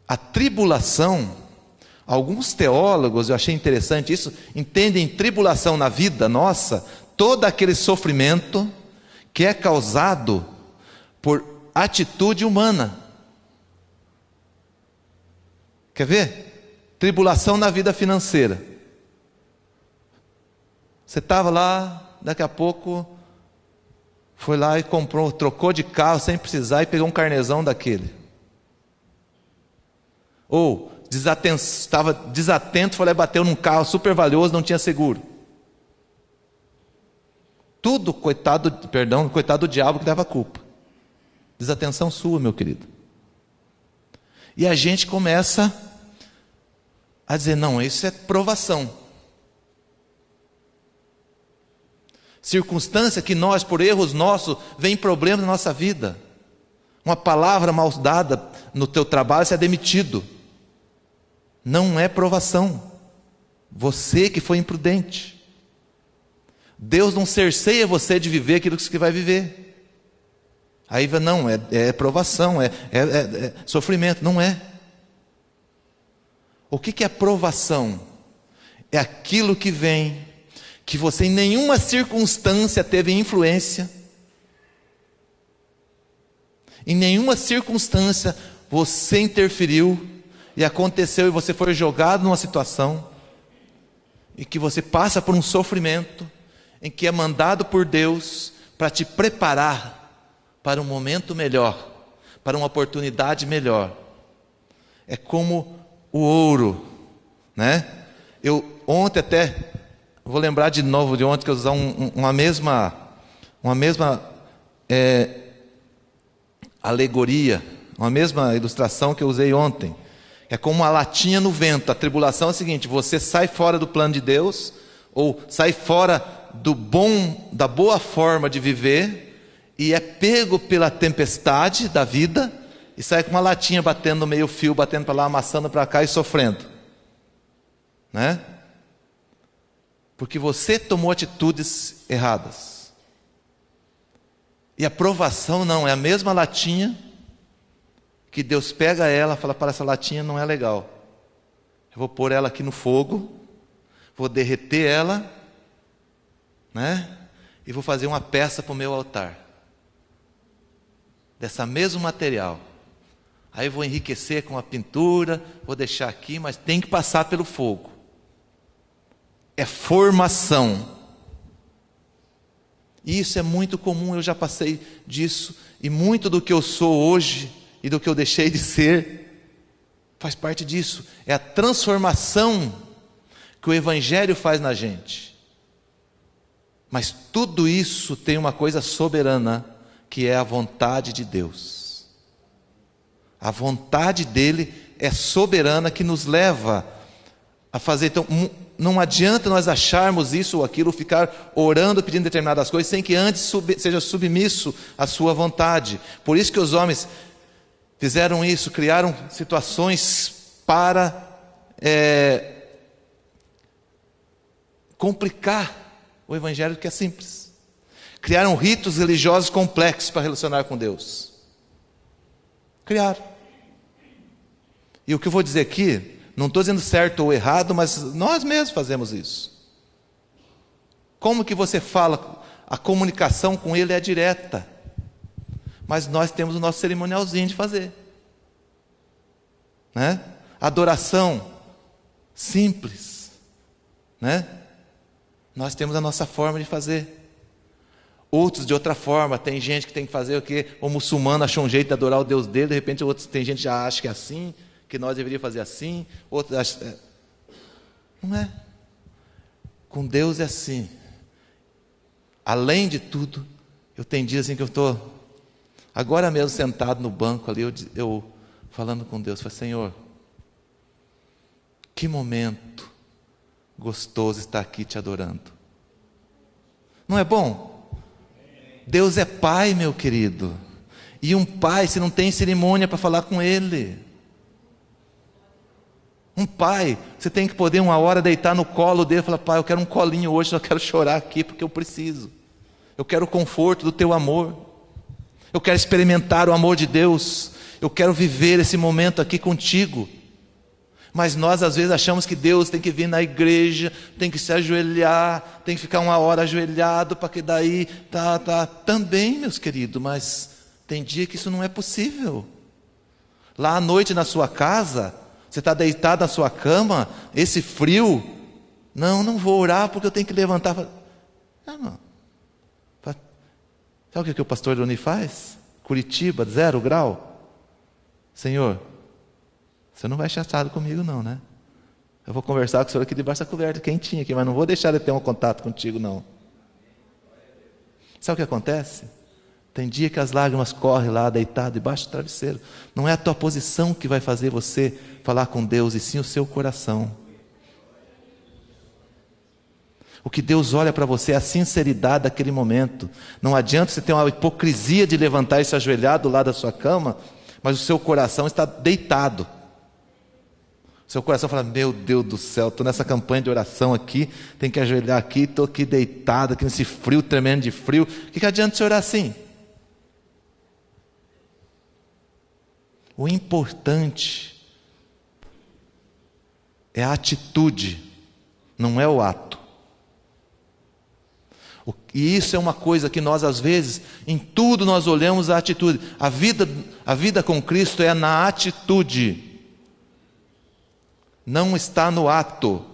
A tribulação, alguns teólogos, eu achei interessante isso, entendem tribulação na vida nossa, todo aquele sofrimento que é causado por atitude humana. Quer ver? Tribulação na vida financeira. Você estava lá, daqui a pouco foi lá e comprou, trocou de carro sem precisar e pegou um carnezão daquele. Ou estava desatento, foi lá e bateu num carro super valioso, não tinha seguro. Tudo, coitado do diabo que dava culpa. Desatenção sua, meu querido. E a gente começa a dizer, não, isso é provação. Circunstância que nós, por erros nossos, vem problemas na nossa vida. Uma palavra mal dada no teu trabalho, você é demitido. Não é provação. Você que foi imprudente. Deus não cerceia você de viver aquilo que você vai viver. Aí não, é provação, é sofrimento. Não é. O que é provação? É aquilo que vem, que você em nenhuma circunstância teve influência. Em nenhuma circunstância você interferiu e aconteceu e você foi jogado numa situação e que você passa por um sofrimento em que é mandado por Deus para te preparar para um momento melhor, para uma oportunidade melhor. É como o ouro, né? Eu ontem até, vou lembrar de novo de ontem que eu usava uma mesma alegoria, uma mesma ilustração que eu usei ontem. É como uma latinha no vento. A tribulação é o seguinte: você sai fora do plano de Deus, ou sai fora da boa forma de viver, e é pego pela tempestade da vida, e sai com uma latinha batendo no meio fio, batendo para lá, amassando para cá e sofrendo, né? Porque você tomou atitudes erradas. E a provação não, é a mesma latinha que Deus pega ela e fala: para, essa latinha não é legal, eu vou pôr ela aqui no fogo, vou derreter ela, né? E vou fazer uma peça para o meu altar, dessa mesmo material. Aí vou enriquecer com a pintura, vou deixar aqui, mas tem que passar pelo fogo. É formação. E isso é muito comum, eu já passei disso, e muito do que eu sou hoje e do que eu deixei de ser faz parte disso. É a transformação que o Evangelho faz na gente. Mas tudo isso tem uma coisa soberana, que é a vontade de Deus. A vontade dele é soberana, que nos leva a fazer. Então, não adianta nós acharmos isso ou aquilo, ficar orando, pedindo determinadas coisas, sem que antes seja submisso à sua vontade. Por isso que os homens fizeram isso, criaram situações para complicar o Evangelho, que é simples. Criaram ritos religiosos complexos para relacionar com Deus. Criaram. E o que eu vou dizer aqui, não estou dizendo certo ou errado, mas nós mesmos fazemos isso. Como que você fala? A comunicação com Ele é direta, mas nós temos o nosso cerimonialzinho de fazer, né? Adoração simples, né? Nós temos a nossa forma de fazer. Outros de outra forma. Tem gente que tem que fazer o quê? O muçulmano achou um jeito de adorar o Deus dele, de repente outros, tem gente que já acha que é assim, que nós deveríamos fazer assim, outros acham, não é. Com Deus é assim. Além de tudo, eu tenho dias assim que eu estou, agora mesmo sentado no banco ali, eu falando com Deus, falei: Senhor, que momento gostoso estar aqui te adorando. Não é bom? Deus é Pai, meu querido. E um pai, se não tem cerimônia para falar com Ele. Um pai, você tem que poder uma hora deitar no colo dele e falar: Pai, eu quero um colinho hoje, eu quero chorar aqui porque eu preciso. Eu quero o conforto do Teu amor. Eu quero experimentar o amor de Deus. Eu quero viver esse momento aqui contigo. Mas nós às vezes achamos que Deus tem que vir na igreja, tem que se ajoelhar, tem que ficar uma hora ajoelhado para que daí, também, meus queridos, mas tem dia que isso não é possível. Lá à noite na sua casa, você está deitado na sua cama, esse frio, não vou orar porque eu tenho que levantar. Não. Sabe o que o pastor Doni faz? Curitiba, 0 grau. Senhor, você não vai chateado comigo não, né? Eu vou conversar com o senhor aqui debaixo da coberta quentinha aqui, mas não vou deixar de ter um contato contigo não. Sabe o que acontece? Tem dia que as lágrimas correm lá, deitado debaixo do travesseiro. Não é a tua posição que vai fazer você falar com Deus, e sim o seu coração. O que Deus olha para você é a sinceridade daquele momento. Não adianta você ter uma hipocrisia de levantar e se ajoelhar do lado da sua cama, mas o seu coração está deitado. Seu coração fala: meu Deus do céu, estou nessa campanha de oração aqui, tenho que ajoelhar aqui, estou aqui deitado, aqui nesse frio tremendo de frio. O que adianta você orar assim? O importante é a atitude, não é o ato. E isso é uma coisa que nós, às vezes, em tudo nós olhamos a atitude. A vida com Cristo é na atitude. Não está no ato.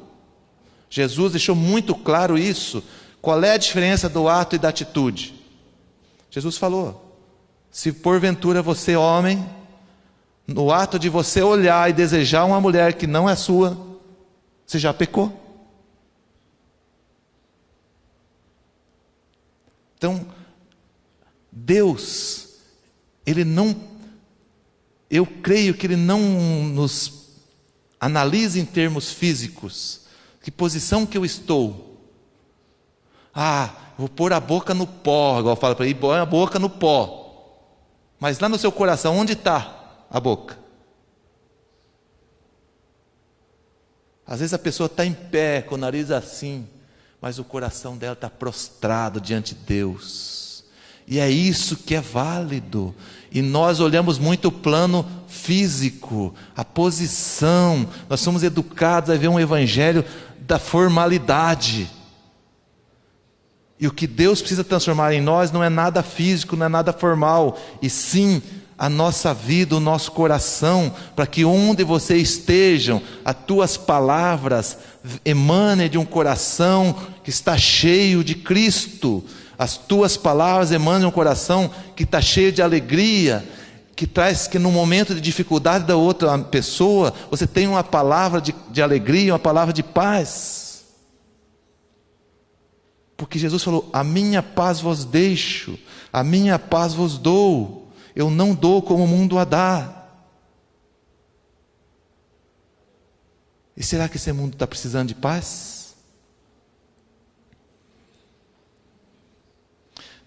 Jesus deixou muito claro isso. Qual é a diferença do ato e da atitude? Jesus falou: se porventura você, homem, no ato de você olhar e desejar uma mulher que não é sua, você já pecou. Então, Deus, eu creio que Ele não nos analisa em termos físicos. Que posição que eu estou? Vou pôr a boca no pó, igual fala para ele, põe a boca no pó. Mas lá no seu coração, onde está a boca? Às vezes a pessoa está em pé, com o nariz assim, mas o coração dela está prostrado diante de Deus. E é isso que é válido. E nós olhamos muito o plano físico, a posição. Nós somos educados a ver um evangelho da formalidade. E o que Deus precisa transformar em nós não é nada físico, não é nada formal, e sim a nossa vida, o nosso coração, para que onde você estejam, as tuas palavras emanem de um coração que está cheio de Cristo. As tuas palavras emanam de um coração que está cheio de alegria, que traz que no momento de dificuldade da outra pessoa, você tem uma palavra de alegria, uma palavra de paz. Porque Jesus falou: a minha paz vos deixo, a minha paz vos dou. Eu não dou como o mundo a dá. E será que esse mundo está precisando de paz?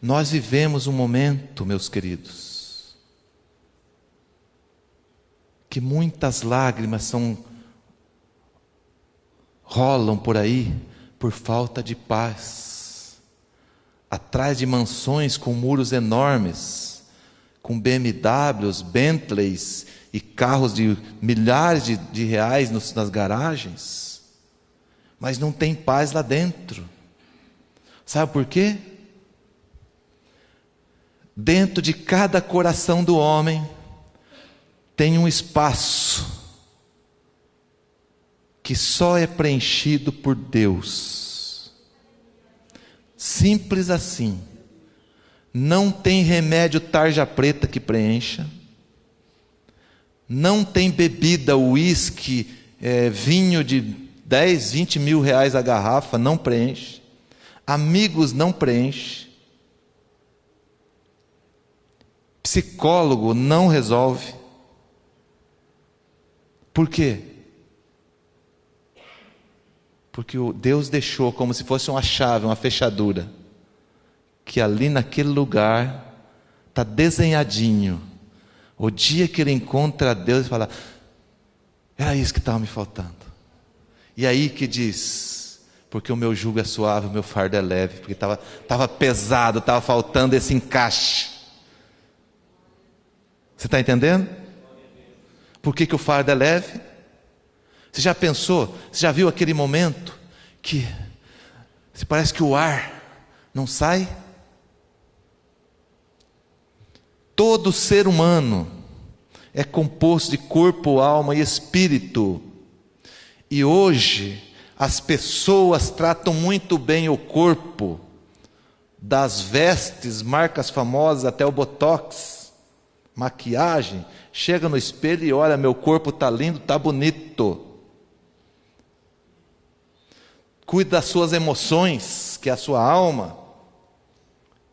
Nós vivemos um momento, meus queridos, que muitas lágrimas rolam por aí por falta de paz. Atrás de mansões com muros enormes, com BMWs, Bentleys e carros de milhares de reais nas garagens, mas não tem paz lá dentro. Sabe por quê? Dentro de cada coração do homem tem um espaço que só é preenchido por Deus. Simples assim. Não tem remédio tarja preta que preencha. Não tem bebida, uísque, vinho de 10, 20 mil reais a garrafa, não preenche. Amigos não preenche. Psicólogo não resolve. Por quê? Porque Deus deixou como se fosse uma chave, uma fechadura, que ali naquele lugar está desenhadinho. O dia que ele encontra Deus e fala: era isso que estava me faltando. E aí que diz: porque o meu jugo é suave, o meu fardo é leve. Porque estava pesado, estava faltando esse encaixe. Você está entendendo? Por que o fardo é leve? Você já pensou? Você já viu aquele momento que parece que o ar não sai? Todo ser humano é composto de corpo, alma e espírito. E hoje as pessoas tratam muito bem o corpo, das vestes, marcas famosas até o botox, maquiagem. Chega no espelho e olha: meu corpo está lindo, está bonito. Cuida das suas emoções, que é a sua alma,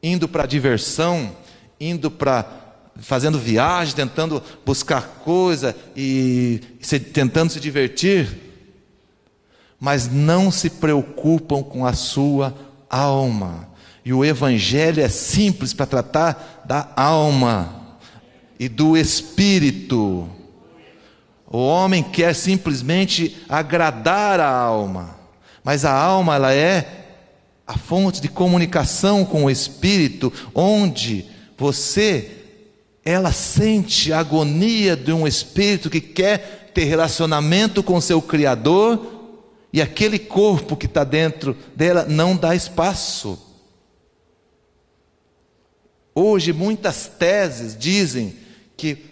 indo para a diversão, fazendo viagem, tentando buscar coisa e tentando se divertir, mas não se preocupam com a sua alma. E o evangelho é simples para tratar da alma e do espírito. O homem quer simplesmente agradar a alma, mas a alma, ela é a fonte de comunicação com o Espírito, onde ela sente a agonia de um Espírito que quer ter relacionamento com seu Criador, e aquele corpo que está dentro dela não dá espaço. Hoje muitas teses dizem que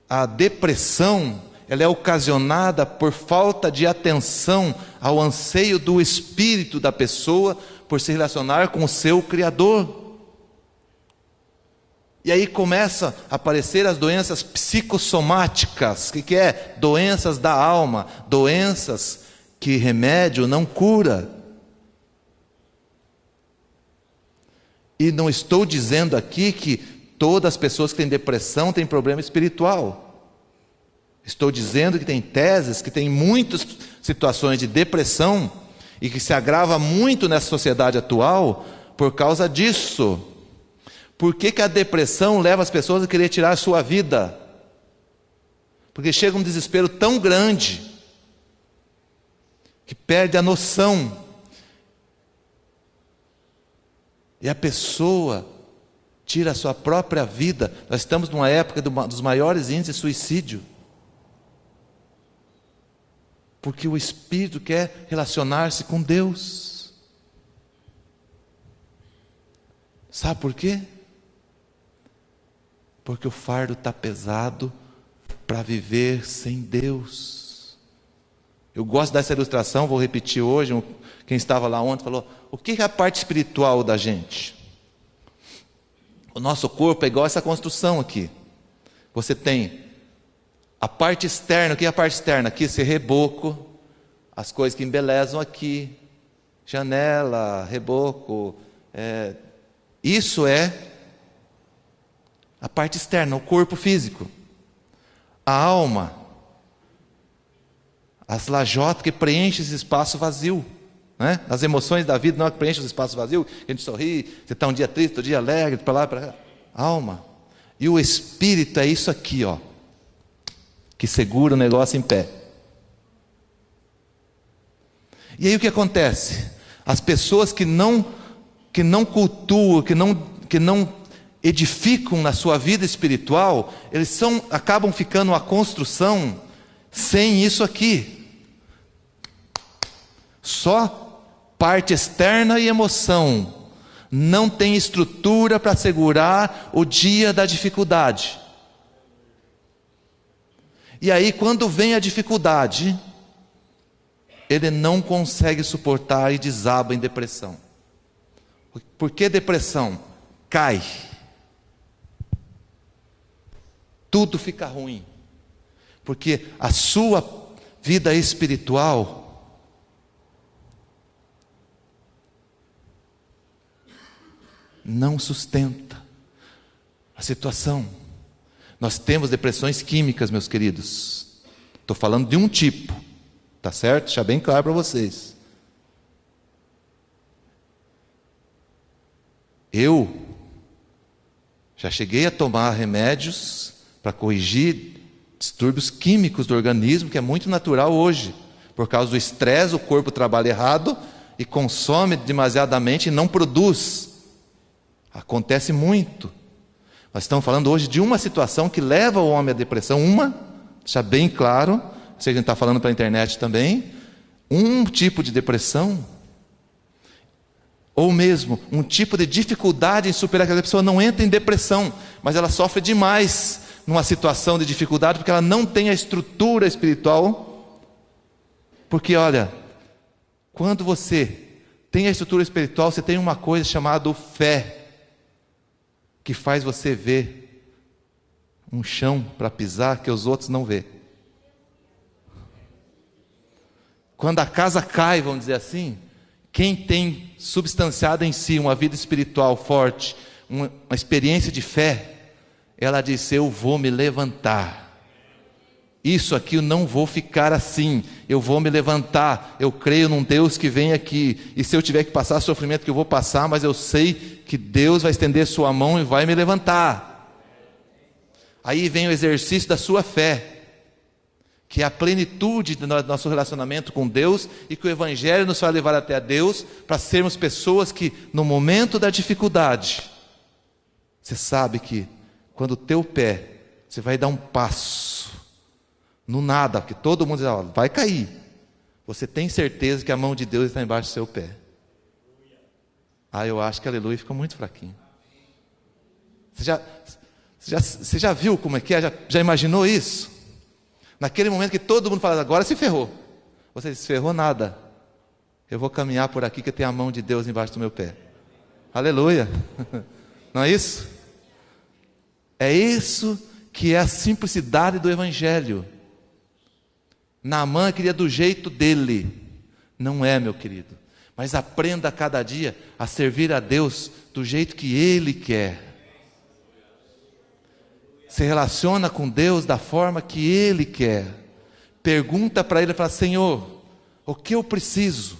a depressão, ela é ocasionada por falta de atenção ao anseio do espírito da pessoa por se relacionar com o seu Criador. E aí começam a aparecer as doenças psicossomáticas. O que é? Doenças da alma, doenças que remédio não cura. E não estou dizendo aqui que todas as pessoas que têm depressão têm problema espiritual. Estou dizendo que tem teses, que tem muitas situações de depressão e que se agrava muito nessa sociedade atual por causa disso. Por que a depressão leva as pessoas a querer tirar a sua vida? Porque chega um desespero tão grande que perde a noção. E a pessoa tira a sua própria vida. Nós estamos numa época dos maiores índices de suicídio. Porque o espírito quer relacionar-se com Deus. Sabe por quê? Porque o fardo está pesado para viver sem Deus. Eu gosto dessa ilustração, vou repetir hoje. Quem estava lá ontem falou: o que é a parte espiritual da gente? O nosso corpo é igual essa construção aqui. Você tem a parte externa. O que é a parte externa? Aqui esse reboco, as coisas que embelezam aqui, janela, reboco, isso é a parte externa, o corpo físico. A alma, as lajotas que preenchem esse espaço vazio, né? As emoções da vida não é que preenchem os espaços vazios, a gente sorri, você está um dia triste, outro dia alegre, para lá, para cá. Alma. E o espírito é isso aqui, ó, que segura o negócio em pé. E aí o que acontece? As pessoas que não cultuam, que não edificam na sua vida espiritual, eles acabam ficando uma construção sem isso aqui. Só parte externa e emoção. Não tem estrutura para segurar o dia da dificuldade. E aí quando vem a dificuldade, ele não consegue suportar e desaba em depressão. Por que depressão? Cai. Tudo fica ruim. Porque a sua vida espiritual não sustenta a situação. Nós temos depressões químicas, meus queridos. Estou falando de um tipo. Tá certo? Deixa bem claro para vocês. Eu já cheguei a tomar remédios para corrigir distúrbios químicos do organismo, que é muito natural hoje. Por causa do estresse, o corpo trabalha errado e consome demasiadamente e não produz. Acontece muito. Nós estamos falando hoje de uma situação que leva o homem à depressão. Deixa bem claro. Você está falando para a internet também. Um tipo de depressão. Ou mesmo um tipo de dificuldade em superar. Aquela pessoa não entra em depressão, mas ela sofre demais numa situação de dificuldade, porque ela não tem a estrutura espiritual. Porque olha, quando você tem a estrutura espiritual, você tem uma coisa chamada fé, que faz você ver um chão para pisar que os outros não vê. Quando a casa cai, vamos dizer assim, quem tem substanciado em si uma vida espiritual forte, uma experiência de fé, ela diz: eu vou me levantar. Isso aqui eu não vou ficar assim, eu vou me levantar. Eu creio num Deus que vem aqui, e se eu tiver que passar sofrimento, que eu vou passar, mas eu sei que Deus vai estender sua mão e vai me levantar. Aí vem o exercício da sua fé, que é a plenitude do nosso relacionamento com Deus e que o Evangelho nos vai levar até a Deus para sermos pessoas que, no momento da dificuldade, você sabe que quando o teu pé, você vai dar um passo no nada, porque todo mundo diz, ó, vai cair. Você tem certeza que a mão de Deus está embaixo do seu pé. Eu acho que aleluia fica muito fraquinho. Você já viu como é que é? Já imaginou isso? Naquele momento que todo mundo fala, agora se ferrou. Você se ferrou nada. Eu vou caminhar por aqui que tem a mão de Deus embaixo do meu pé. Aleluia. Não é isso? É isso que é a simplicidade do Evangelho. Naamã queria do jeito dele. Não é, meu querido. Mas aprenda a cada dia a servir a Deus do jeito que Ele quer. Se relaciona com Deus da forma que Ele quer. Pergunta para Ele, fala, Senhor, o que eu preciso?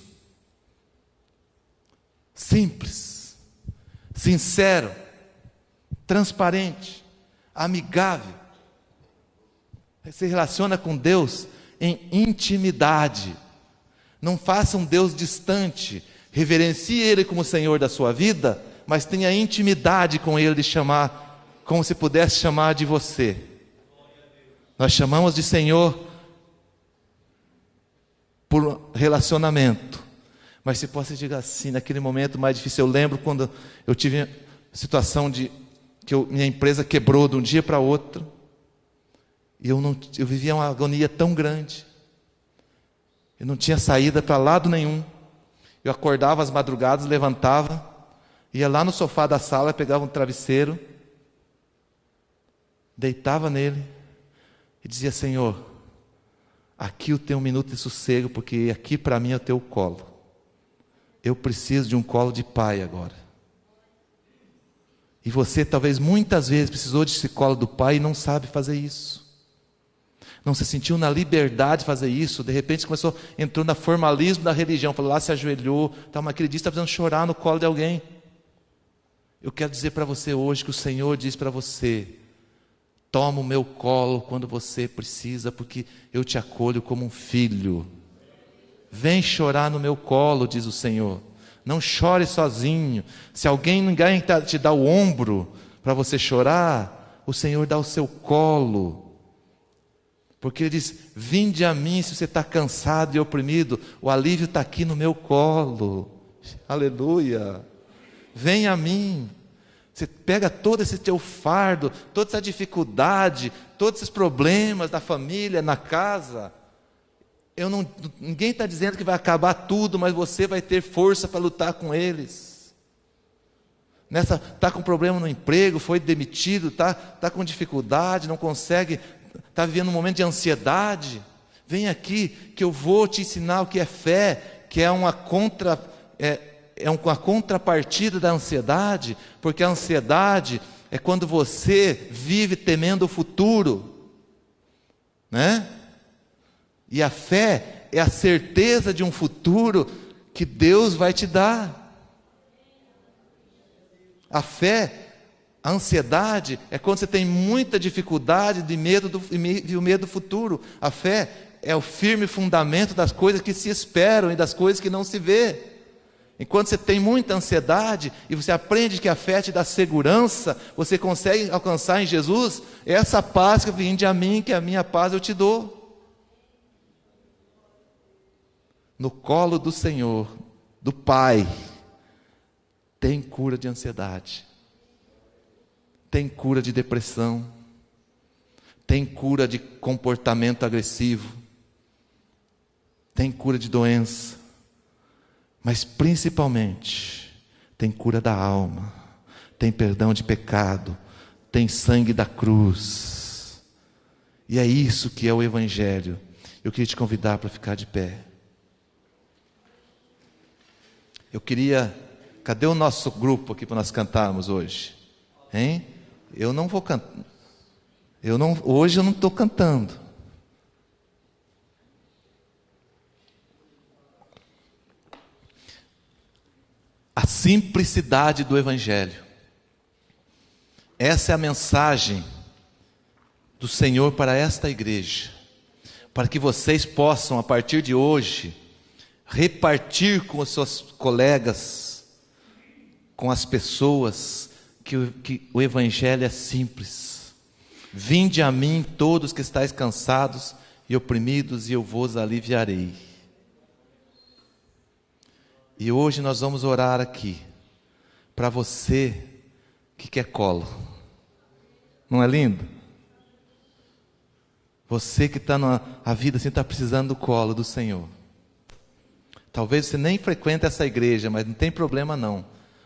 Simples, sincero, transparente, amigável. Se relaciona com Deus em intimidade. Não faça um Deus distante. Reverencie Ele como Senhor da sua vida, mas tenha intimidade com Ele de chamar, como se pudesse chamar de você. Nós chamamos de Senhor por relacionamento. Mas se possa dizer assim, naquele momento mais difícil, eu lembro quando eu tive a situação de que minha empresa quebrou de um dia para outro. E eu vivia uma agonia tão grande. Eu não tinha saída para lado nenhum. Eu acordava às madrugadas, levantava, ia lá no sofá da sala, pegava um travesseiro, deitava nele e dizia, Senhor, aqui eu tenho um minuto de sossego, porque aqui para mim é o teu colo. Eu preciso de um colo de pai agora. E você talvez muitas vezes precisou desse colo do pai e não sabe fazer isso. Não se sentiu na liberdade de fazer isso. De repente entrou no formalismo da religião. Falou lá, se ajoelhou. Mas aquele dia está precisando chorar no colo de alguém. Eu quero dizer para você hoje que o Senhor diz para você, toma o meu colo quando você precisa, porque eu te acolho como um filho. Vem chorar no meu colo, diz o Senhor. Não chore sozinho. Se ninguém te dá o ombro para você chorar, o Senhor dá o seu colo. Porque Ele diz, vinde a mim se você está cansado e oprimido, o alívio está aqui no meu colo. Aleluia. Vem a mim. Você pega todo esse teu fardo, toda essa dificuldade, todos esses problemas da família, na casa. Ninguém está dizendo que vai acabar tudo, mas você vai ter força para lutar com eles. Está com problema no emprego, foi demitido, está com dificuldade, não consegue, está vivendo um momento de ansiedade. Vem aqui que eu vou te ensinar o que é fé, que é uma contrapartida da ansiedade, porque a ansiedade é quando você vive temendo o futuro, né? E a fé é a certeza de um futuro que Deus vai te dar. A fé, a ansiedade, é quando você tem muita dificuldade e medo do futuro. A fé é o firme fundamento das coisas que se esperam e das coisas que não se vê. Enquanto você tem muita ansiedade e você aprende que a fé te dá segurança, você consegue alcançar em Jesus essa paz que vinde a mim, que a minha paz eu te dou. No colo do Senhor, do Pai, tem cura de ansiedade, tem cura de depressão, tem cura de comportamento agressivo, tem cura de doença, mas principalmente tem cura da alma, tem perdão de pecado, tem sangue da cruz. E é isso que é o Evangelho. Eu queria te convidar para ficar de pé. Cadê o nosso grupo aqui para nós cantarmos hoje? Hein? Eu não vou cantar. Hoje eu não estou cantando. A simplicidade do Evangelho. Essa é a mensagem do Senhor para esta igreja. para que vocês possam, a partir de hoje, repartir com os seus colegas, com as pessoas, que o Evangelho é simples. Vinde a mim todos que estáis cansados e oprimidos, e eu vos aliviarei. E hoje nós vamos orar aqui, para você que quer colo. Não é lindo? Você que está na vida assim, está precisando do colo do Senhor. Talvez você nem frequente essa igreja, mas não tem problema não.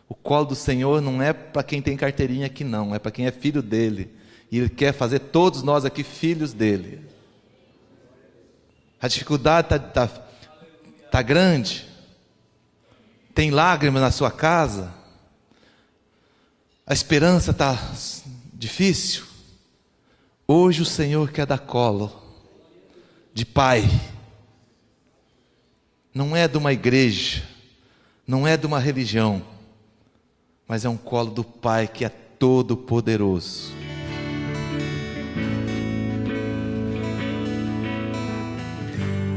O colo do Senhor não é para quem tem carteirinha aqui não, é para quem é filho dele. E Ele quer fazer todos nós aqui filhos dele. A dificuldade tá grande. Tem lágrimas na sua casa. A esperança está difícil. Hoje o Senhor quer dar colo de pai. Não é de uma igreja, não é de uma religião, mas é um colo do Pai que é todo poderoso.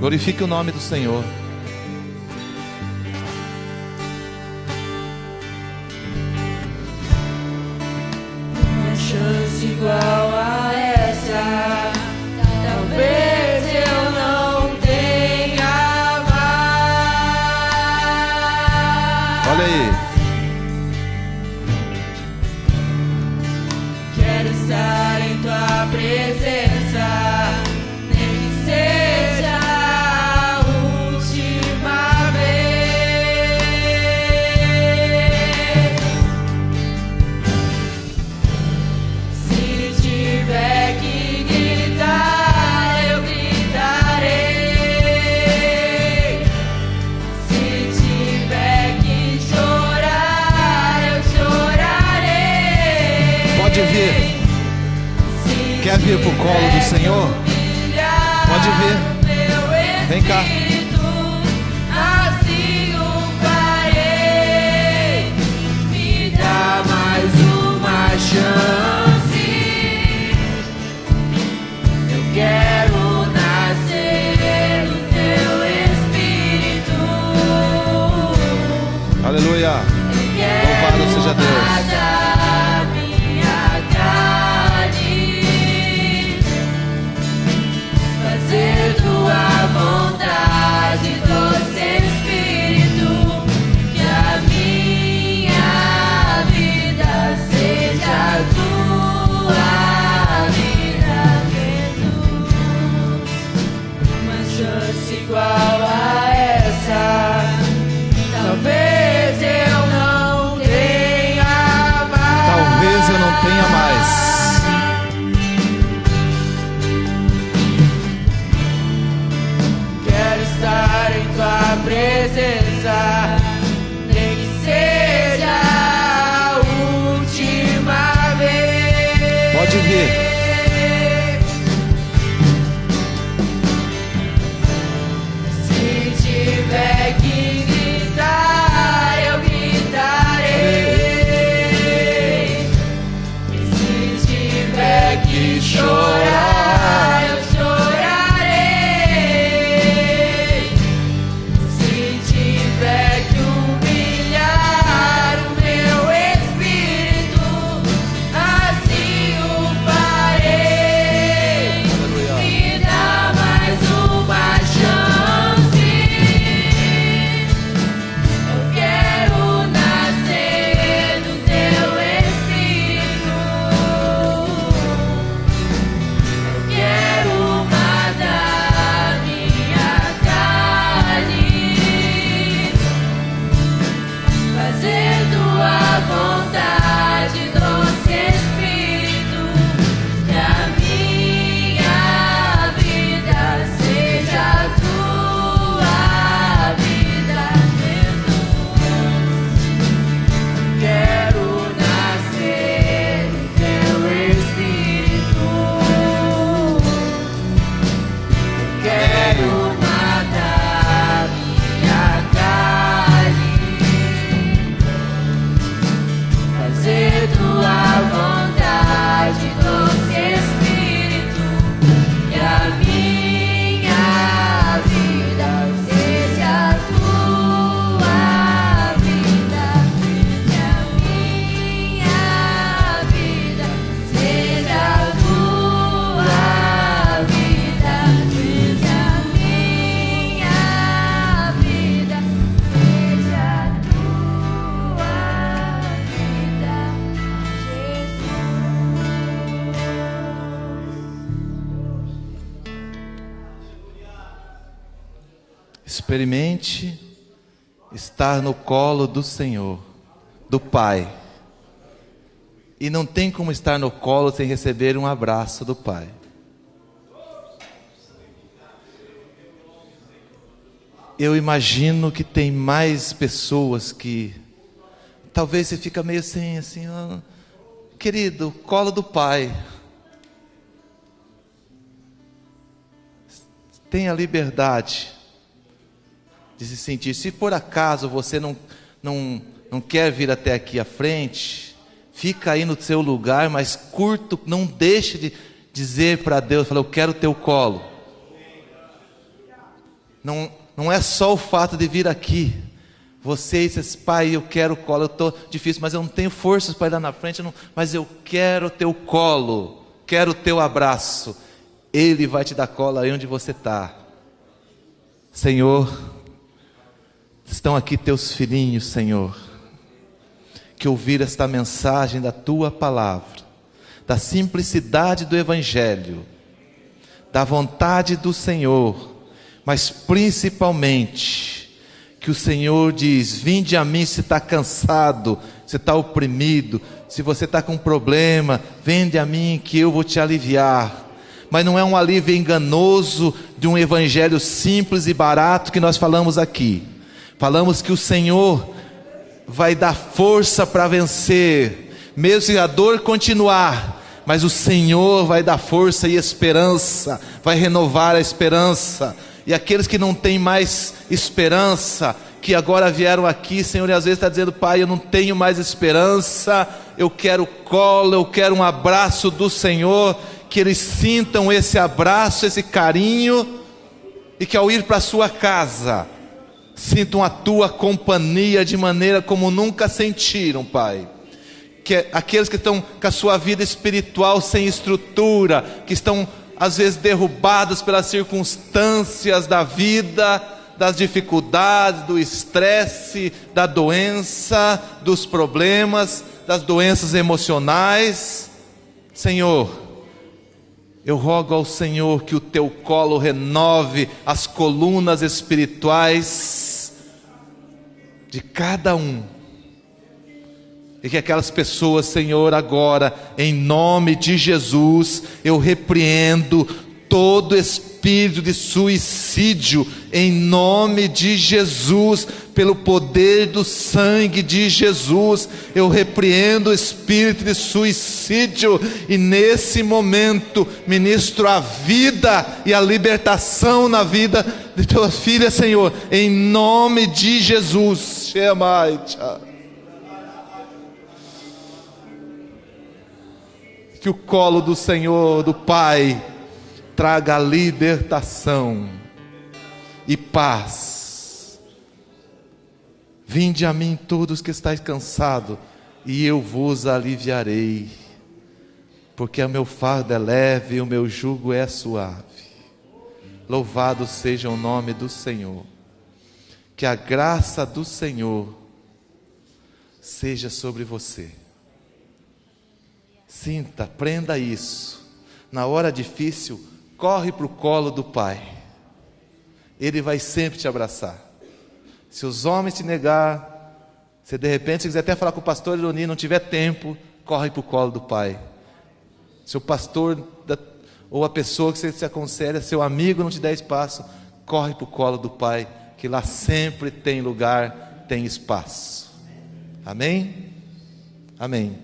Glorifique o nome do Senhor. Uma chance igual a essa, talvez eu não tenha mais. Olha aí. Quero estar em tua presença, nem que seja a última vez. Se tiver que gritar, eu gritarei. Se tiver que chorar, eu chorarei. Pode vir. Quer vir para o colo do Senhor? Pode vir. Vem cá. Assim o farei. Me dá mais uma chance. Eu quero nascer no teu Espírito. Aleluia. Louvado seja Deus. Fazer tua vontade, doce Espírito, que a minha vida seja a tua vida, Jesus. Uma chance igual a essa, talvez eu não tenha mais. Talvez eu não tenha mais. Quero estar em tua presença, nem que seja a última vez. Pode vir. Se tiver que gritar, eu gritarei. Se tiver que chorar, eu chorarei. Se tiver que humilhar o meu espírito, assim o farei. Experimente estar no colo do Senhor, do Pai. E não tem como estar no colo sem receber um abraço do Pai. Eu imagino que tem mais pessoas que talvez você fica meio assim, oh, querido, colo do Pai. Tenha liberdade de se sentir. Se por acaso você não quer vir até aqui à frente, fica aí no seu lugar, mas curto, não deixe de dizer para Deus, eu quero o teu colo. Não é só o fato de vir aqui. Você diz, pai, eu quero o colo, eu estou difícil, mas eu não tenho forças para ir lá na frente, mas eu quero o teu colo, quero o teu abraço. Ele vai te dar colo aí onde você está. Senhor, estão aqui teus filhinhos, Senhor, que ouviram esta mensagem da tua palavra, da simplicidade do Evangelho, da vontade do Senhor, mas principalmente, que o Senhor diz, vinde a mim se está cansado, se está oprimido, se você está com problema, vinde a mim que eu vou te aliviar. Mas não é um alívio enganoso de um evangelho simples e barato que nós falamos aqui. Falamos que o Senhor vai dar força para vencer, mesmo se a dor continuar, mas o Senhor vai dar força e esperança, vai renovar a esperança. E aqueles que não têm mais esperança, que agora vieram aqui, Senhor, e às vezes está dizendo, pai, eu não tenho mais esperança, eu quero colo, eu quero um abraço do Senhor, que eles sintam esse abraço, esse carinho, e que ao ir para a sua casa, sintam a tua companhia de maneira como nunca sentiram, pai. Que aqueles que estão com a sua vida espiritual sem estrutura, que estão às vezes derrubados pelas circunstâncias da vida, das dificuldades, do estresse, da doença, dos problemas, das doenças emocionais, Senhor, eu rogo ao Senhor que o teu colo renove as colunas espirituais de cada um. E que aquelas pessoas, Senhor, agora, em nome de Jesus, eu repreendo todo espírito de suicídio, em nome de Jesus, pelo poder do sangue de Jesus, eu repreendo o espírito de suicídio, e nesse momento, ministro a vida e a libertação na vida de tua filha, Senhor, em nome de Jesus. Que o colo do Senhor, do Pai, traga libertação e paz. Vinde a mim todos que estáis cansados, e eu vos aliviarei, porque o meu fardo é leve e o meu jugo é suave. Louvado seja o nome do Senhor. Que a graça do Senhor seja sobre você. Sinta, aprenda isso. Na hora difícil, corre para o colo do Pai. Ele vai sempre te abraçar. Se os homens te negar, se de repente você quiser até falar com o pastor Ironi, não tiver tempo, corre para o colo do Pai. Se o pastor ou a pessoa que você se aconselha, seu amigo, não te der espaço, corre para o colo do Pai, que lá sempre tem lugar, tem espaço. Amém? Amém.